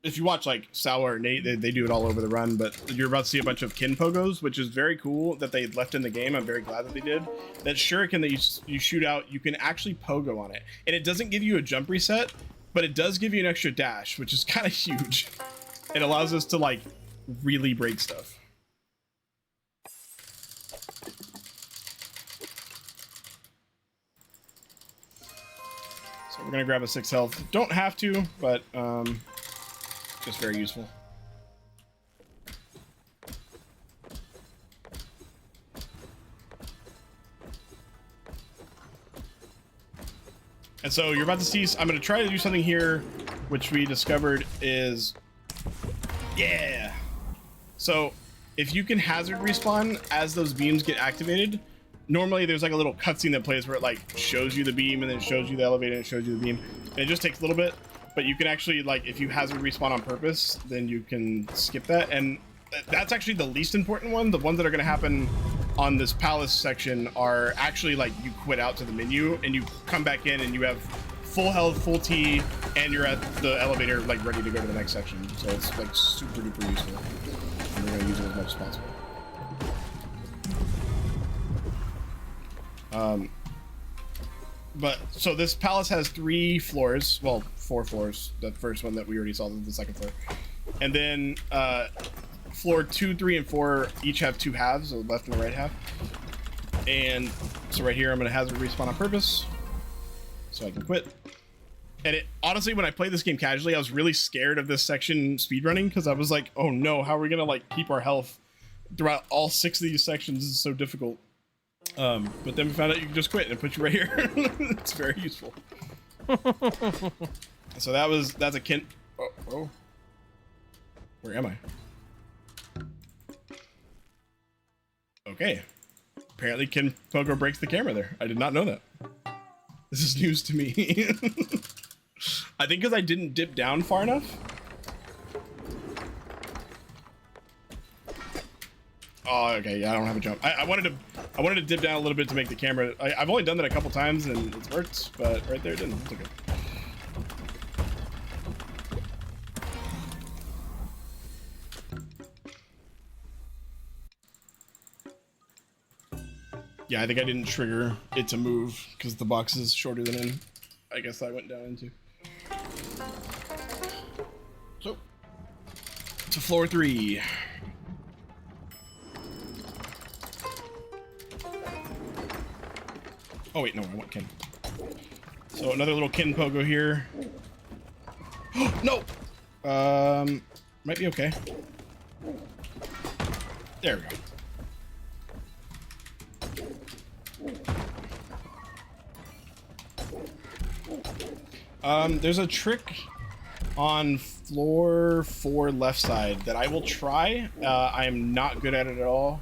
If you watch like Sawa or Nate, they do it all over the run, but you're about to see a bunch of Kin pogos, which is very cool that they left in the game. I'm very glad that they did. That shuriken that you shoot out, you can actually pogo on it. And it doesn't give you a jump reset, but it does give you an extra dash, which is kind of huge. It allows us to like really break stuff. So we're gonna grab a 6 health. Don't have to, but just very useful. And so you're about to see, I'm going to try to do something here, which we discovered is, yeah. So if you can hazard respawn as those beams get activated, normally there's like a little cutscene that plays where it like shows you the beam and then shows you the elevator and it shows you the beam. And it just takes a little bit. But you can actually, like, if you hazard respawn on purpose, then you can skip that. And that's actually the least important one. The ones that are going to happen on this palace section are actually, like, you quit out to the menu, and you come back in, and you have full health, full T, and you're at the elevator, like, ready to go to the next section. So it's, like, super duper useful. And we're going to use it as much as possible. But so this palace has 3 floors, well, 4 floors. The first one that we already saw, the second floor, and then floor 2, 3, and 4 each have 2 halves, so the left and the right half. And so right here, I'm gonna hazard respawn on purpose, so I can quit. And it honestly, when I played this game casually, I was really scared of this section speedrunning because I was like, oh no, how are we gonna like keep our health throughout all 6 of these sections? This is so difficult. But then we found out you can just quit and put you right here. It's very useful. So that's a Kin. Oh. Where am I? Okay. Apparently Kin Pogo breaks the camera there. I did not know that. This is news to me. I think because I didn't dip down far enough. Oh, okay. Yeah, I don't have a jump. I wanted to dip down a little bit to make the camera. I've only done that a couple times and it's worked, but right there it didn't. It's okay. Yeah, I think I didn't trigger it to move because the box is shorter than I guess I went down into. So, to floor 3. Oh wait, no, I want Kin. So another little Kin pogo here. No! Might be okay. There we go. There's a trick on floor 4 left side that I will try. I am not good at it at all.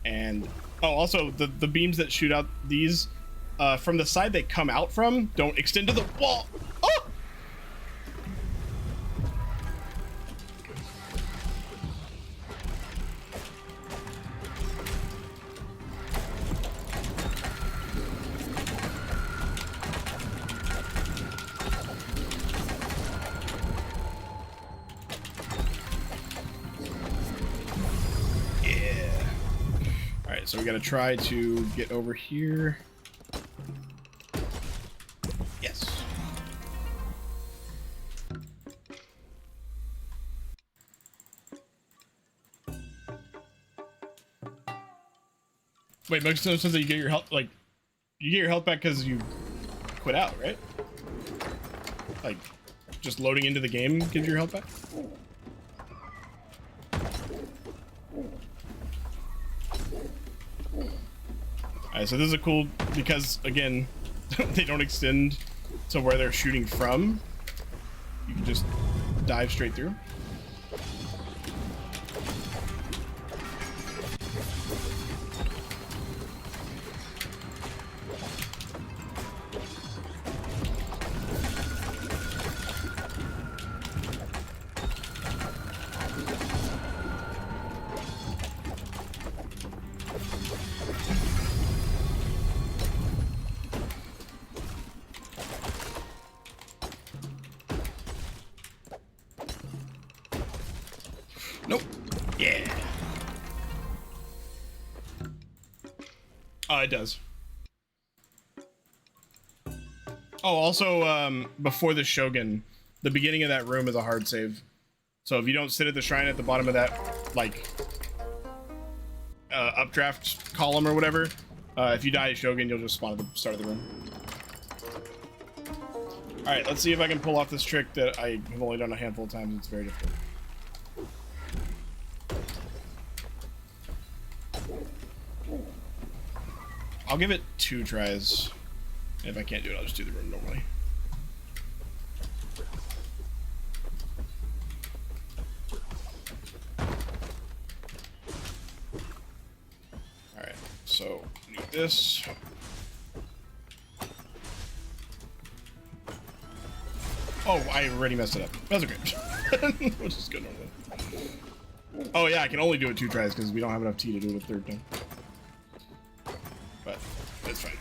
And oh, also the beams that shoot out these from the side they come out from don't extend to the wall. Oh! so we gotta try to get over here. Yes. Wait, makes no sense that you get your health, like, you get your health back because you quit out, right? Like, just loading into the game gives you your health back? Alright, so this is a cool, because, again, they don't extend to where they're shooting from. You can just dive straight through. Nope. Yeah. Oh, it does. Oh, also, before the Shogun, the beginning of that room is a hard save. So if you don't sit at the shrine at the bottom of that, like, updraft column or whatever, if you die to Shogun, you'll just spawn at the start of the room. Alright, let's see if I can pull off this trick that I have only done a handful of times. It's very difficult. I'll give it 2 tries. If I can't do it, I'll just do the room normally. Alright, so do this. Oh, I already messed it up. That's okay. We'll just go normally. Oh yeah, I can only do it 2 tries because we don't have enough tea to do it a 3rd time. But that's fine.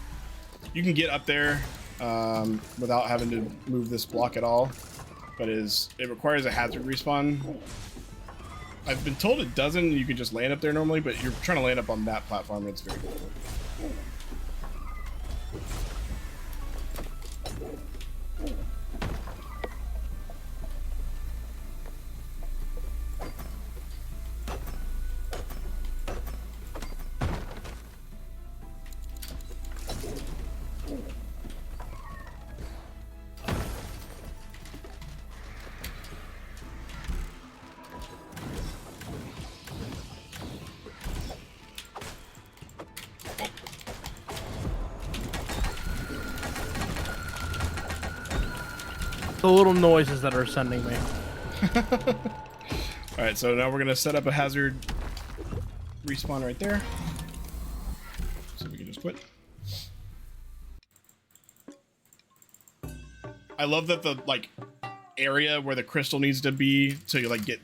You can get up there without having to move this block at all, but it requires a hazard respawn. I've been told it doesn't. You can just land up there normally, but you're trying to land up on that platform. It's very difficult. The little noises that are sending me. Alright, so now we're gonna set up a hazard respawn right there. So we can just quit. I love that the like area where the crystal needs to be to like get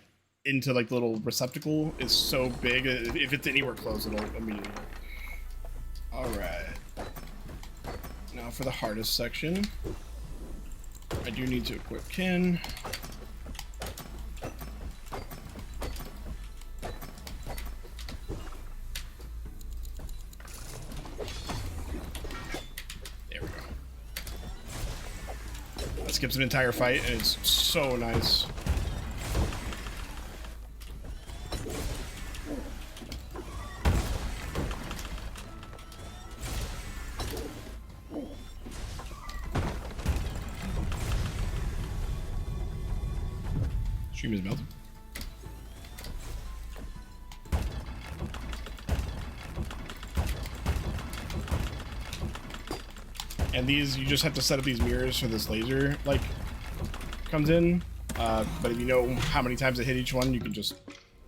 into like the little receptacle is so big. If it's anywhere close, it'll immediately work. Alright. Now for the hardest section. I do need to equip Kin. There we go. That skips an entire fight, and it's so nice. Stream is melting. And these, you just have to set up these mirrors so this laser, like, comes in. But if you know how many times it hit each one, you can just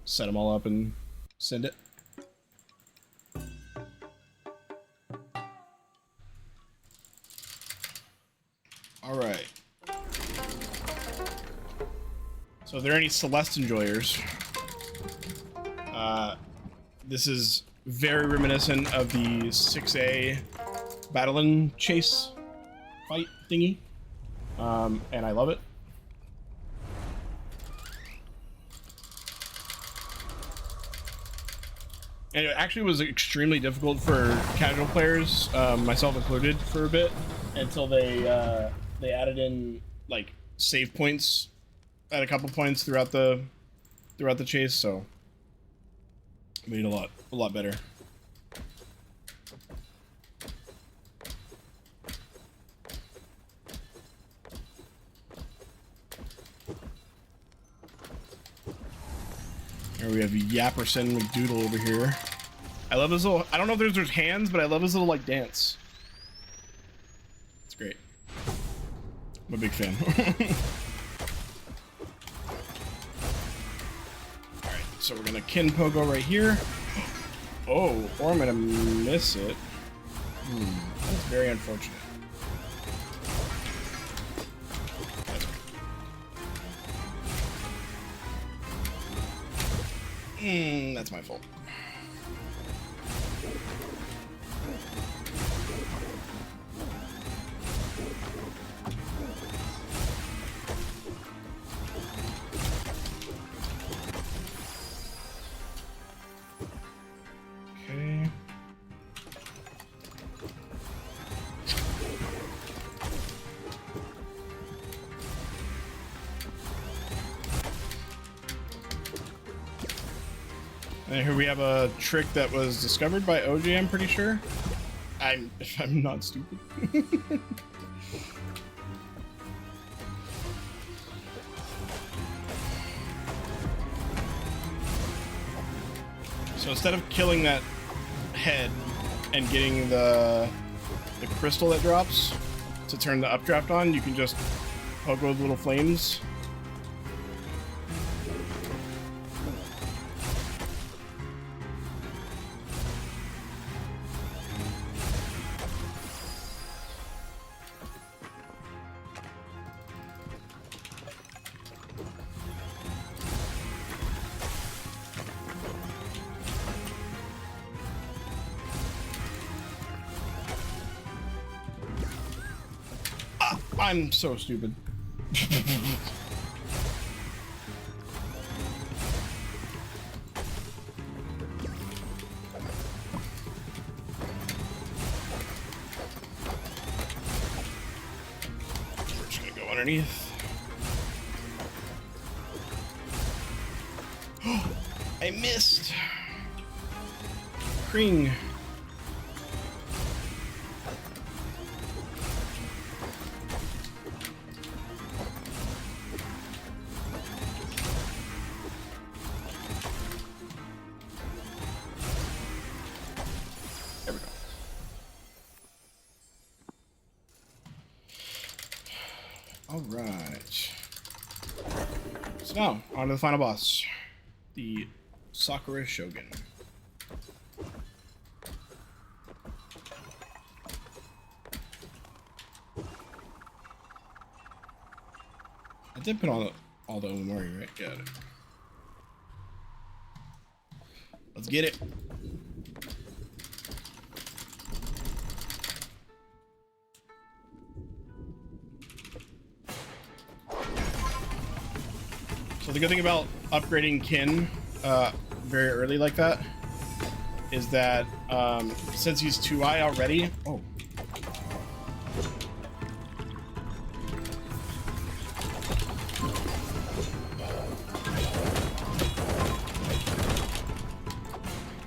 set them all up and send it. All right. So, are there any Celeste enjoyers? This is very reminiscent of the 6A battle and chase fight thingy, and I love it. And it actually was extremely difficult for casual players, myself included, for a bit, until they added in like save points at a couple points throughout the chase, so it made it a lot better. Here we have Yapperson McDoodle over here. I love his little, I don't know if there's hands, but I love his little like dance. It's great. I'm a big fan. Alright, so we're gonna kin pogo right here. Oh, or I'm gonna miss it. That's very unfortunate. That's my fault. Okay. And here we have a trick that was discovered by OJ, I'm pretty sure. If I'm not stupid. So instead of killing that head and getting the crystal that drops to turn the updraft on, you can just poke those little flames. I'm so stupid. We're just gonna go underneath. I missed. Kring. Alright. So now, on to the final boss. The Sakura Shogun. I did put on all the Omori, right? Got it. Let's get it. So the good thing about upgrading kin very early like that is that since he's 2i already, oh.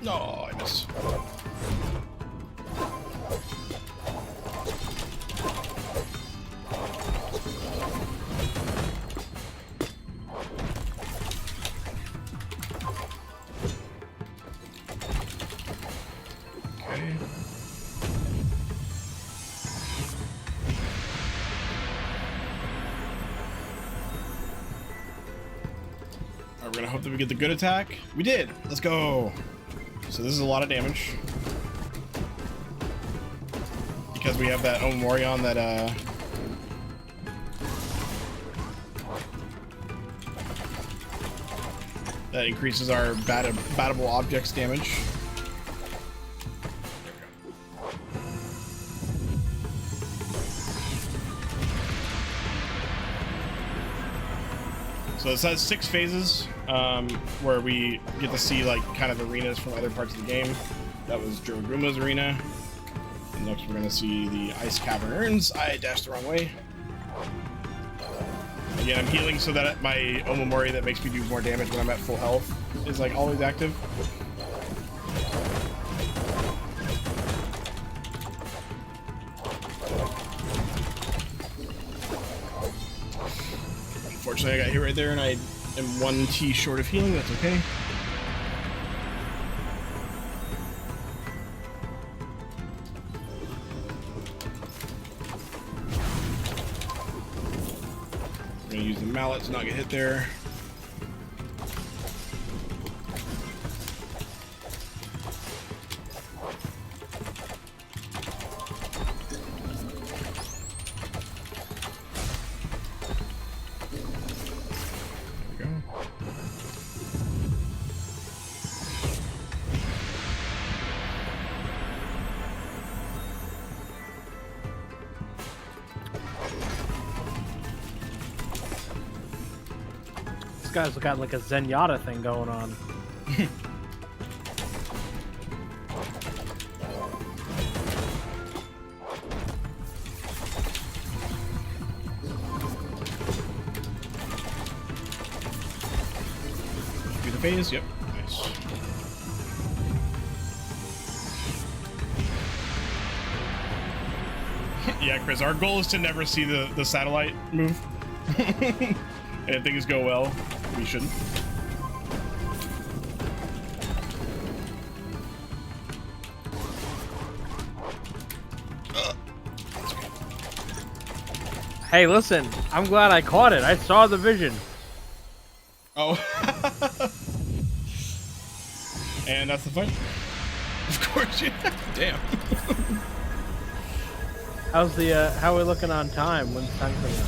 No, I missed. We're gonna hope that we get the good attack. We did. Let's go. So this is a lot of damage because we have that Omorion that increases our battable objects damage. So this has 6 phases, where we get to see like kind of arenas from other parts of the game. That was Joruguma's arena. And next we're gonna see the Ice Caverns. I dashed the wrong way. Again, I'm healing so that my Omamori that makes me do more damage when I'm at full health is like always active. Unfortunately, I got hit right there and I am 1 T short of healing. That's okay. I'm gonna use the mallet to not get hit there. There we go. This guy's got like a Zenyatta thing going on. Do the phase. Yep. Nice. Yeah, Chris, our goal is to never see the satellite move. And if things go well, we shouldn't. Hey, listen, I'm glad I caught it. I saw the vision. Oh. And that's the fight. Of course, yeah. Damn. How's the how are we looking on time? When's time coming up?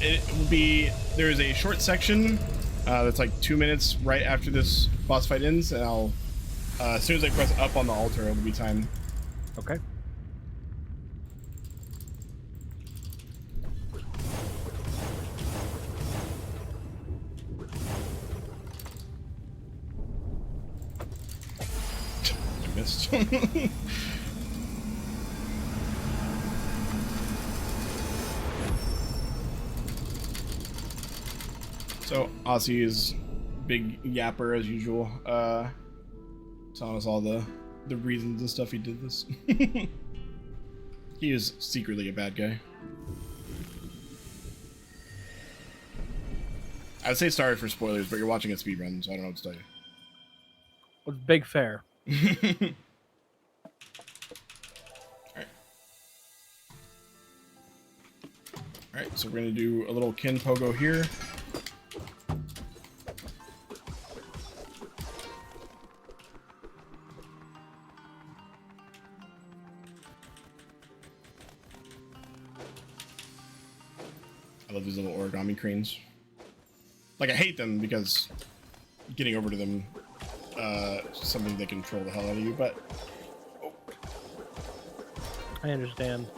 It will be, there is a short section that's like 2 minutes right after this boss fight ends, and I'll as soon as I press up on the altar, it'll be time. Okay. I missed. So Ozzy is big yapper as usual, telling us all the reasons and stuff he did this. He is secretly a bad guy. I'd say sorry for spoilers, but you're watching a speedrun, so I don't know what to tell you. Well, big fair. Alright. Alright, so we're gonna do a little Kin Pogo here. I love these little origami cranes. Like, I hate them because getting over to them is something that can troll the hell out of you, but... Oh. I understand.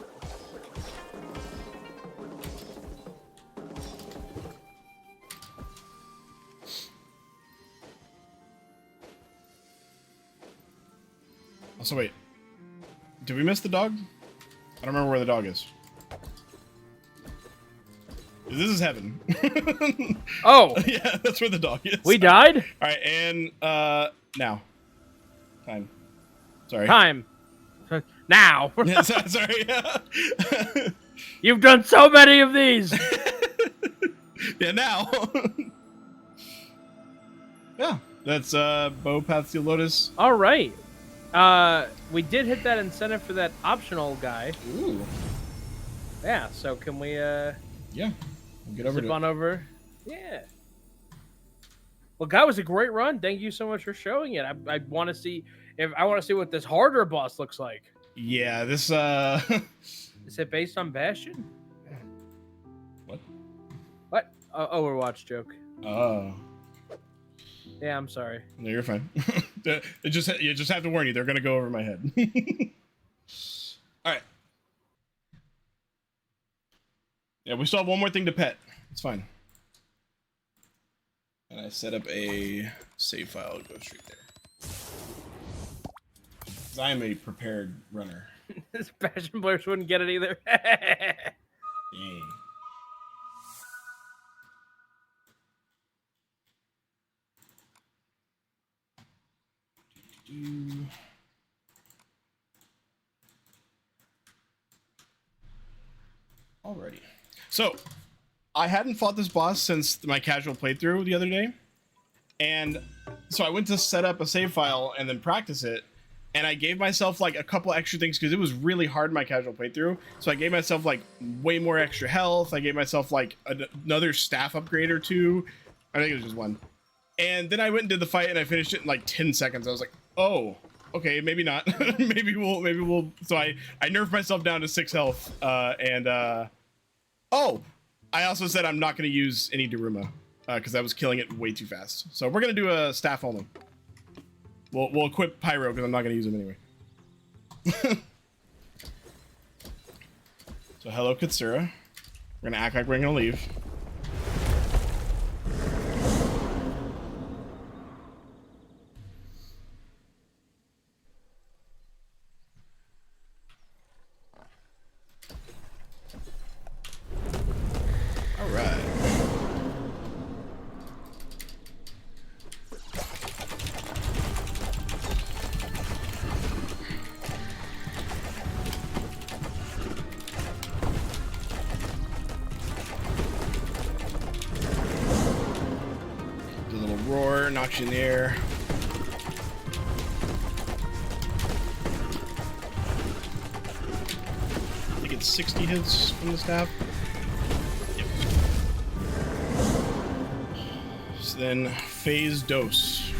Also, wait. Did we miss the dog? I don't remember where the dog is. This is heaven. Oh! Yeah, that's where the dog is. We died? Alright, and now. Time. Sorry. Time. Now. Yeah, sorry. You've done so many of these! Yeah, now. Yeah, that's Bow Path Teal Lotus. Alright. We did hit that incentive for that optional guy. Ooh. Yeah, so can we, Yeah. We'll get over zip to on over? Yeah. Well, guy, was a great run. Thank you so much for showing it. I want to see what this harder boss looks like. Yeah, this Is it based on Bastion? What? What? Oh, Overwatch joke. Oh. Yeah, I'm sorry. No, you're fine. You just have to warn you, they're gonna go over my head. Alright. Yeah, we still have one more thing to pet. It's fine. And I set up a save file to go straight there. 'Cause I am a prepared runner. This passion players wouldn't get it either. Dang. Alrighty. So, I hadn't fought this boss since my casual playthrough the other day. And so I went to set up a save file and then practice it. And I gave myself like a couple extra things because it was really hard in my casual playthrough. So I gave myself like way more extra health. I gave myself like another staff upgrade or two. I think it was just one. And then I went and did the fight and I finished it in like 10 seconds. I was like, oh, okay, maybe not. maybe we'll. So I nerfed myself down to 6 health. Oh, I also said I'm not going to use any Daruma because I was killing it way too fast. So we're going to do a staff only. We'll equip Pyro because I'm not going to use him anyway. So hello, Katsura. We're going to act like we're going to leave. All right. Roar, knocks you in the air. I think it's 60 hits from the staff. Yep. So then, phase dose.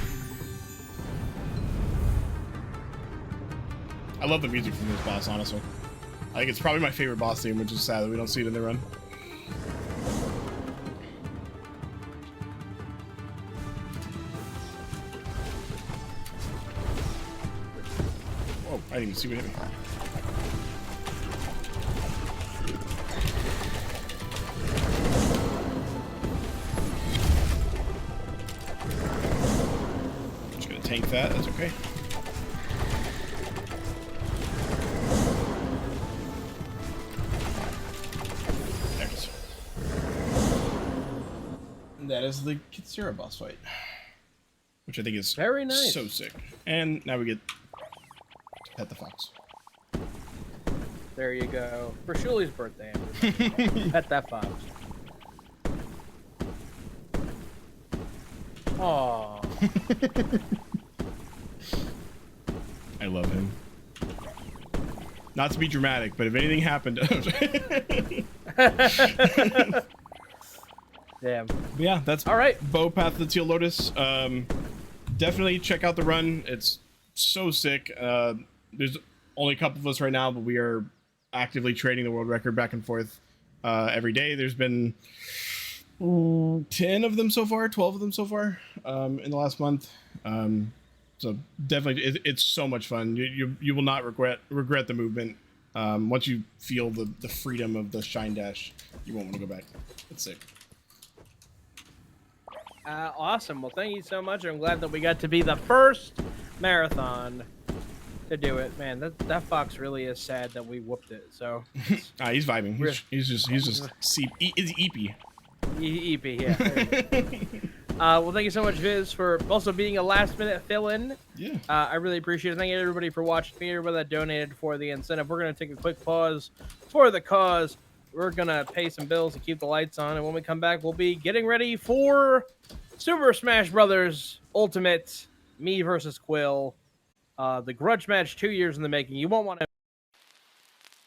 I love the music from this boss, honestly. I think it's probably my favorite boss theme, which is sad that we don't see it in the run. I didn't even see what hit me. Just gonna tank that, that's okay. There it is. And that is the Katsura boss fight. Which I think is very nice. So sick. And now we get pet the fox. There you go. For Shuli's birthday. Pet that fox. Aww. I love him. Not to be dramatic, but if anything happened Damn. But yeah, that's all right. Bow Path of the Teal Lotus. Definitely check out the run. It's so sick. There's only a couple of us right now, but we are actively trading the world record back and forth every day. There's been 10 of them so far, 12 of them so far in the last month. So definitely, it's so much fun. You will not regret the movement. Once you feel the freedom of the Shine Dash, you won't want to go back. It's sick. Awesome. Well, thank you so much. I'm glad that we got to be the first marathon to do it. Man, that fox really is sad that we whooped it. So he's vibing. He's just eepy. Eepy, yeah. Well, thank you so much, Viz, for also being a last-minute fill-in. Yeah. I really appreciate it. Thank you, everybody, for watching. Thank you, everybody that donated for the incentive. We're going to take a quick pause for the cause. We're going to pay some bills to keep the lights on. And when we come back, we'll be getting ready for Super Smash Brothers Ultimate, me versus Quill. The grudge match 2 years in the making. You won't want to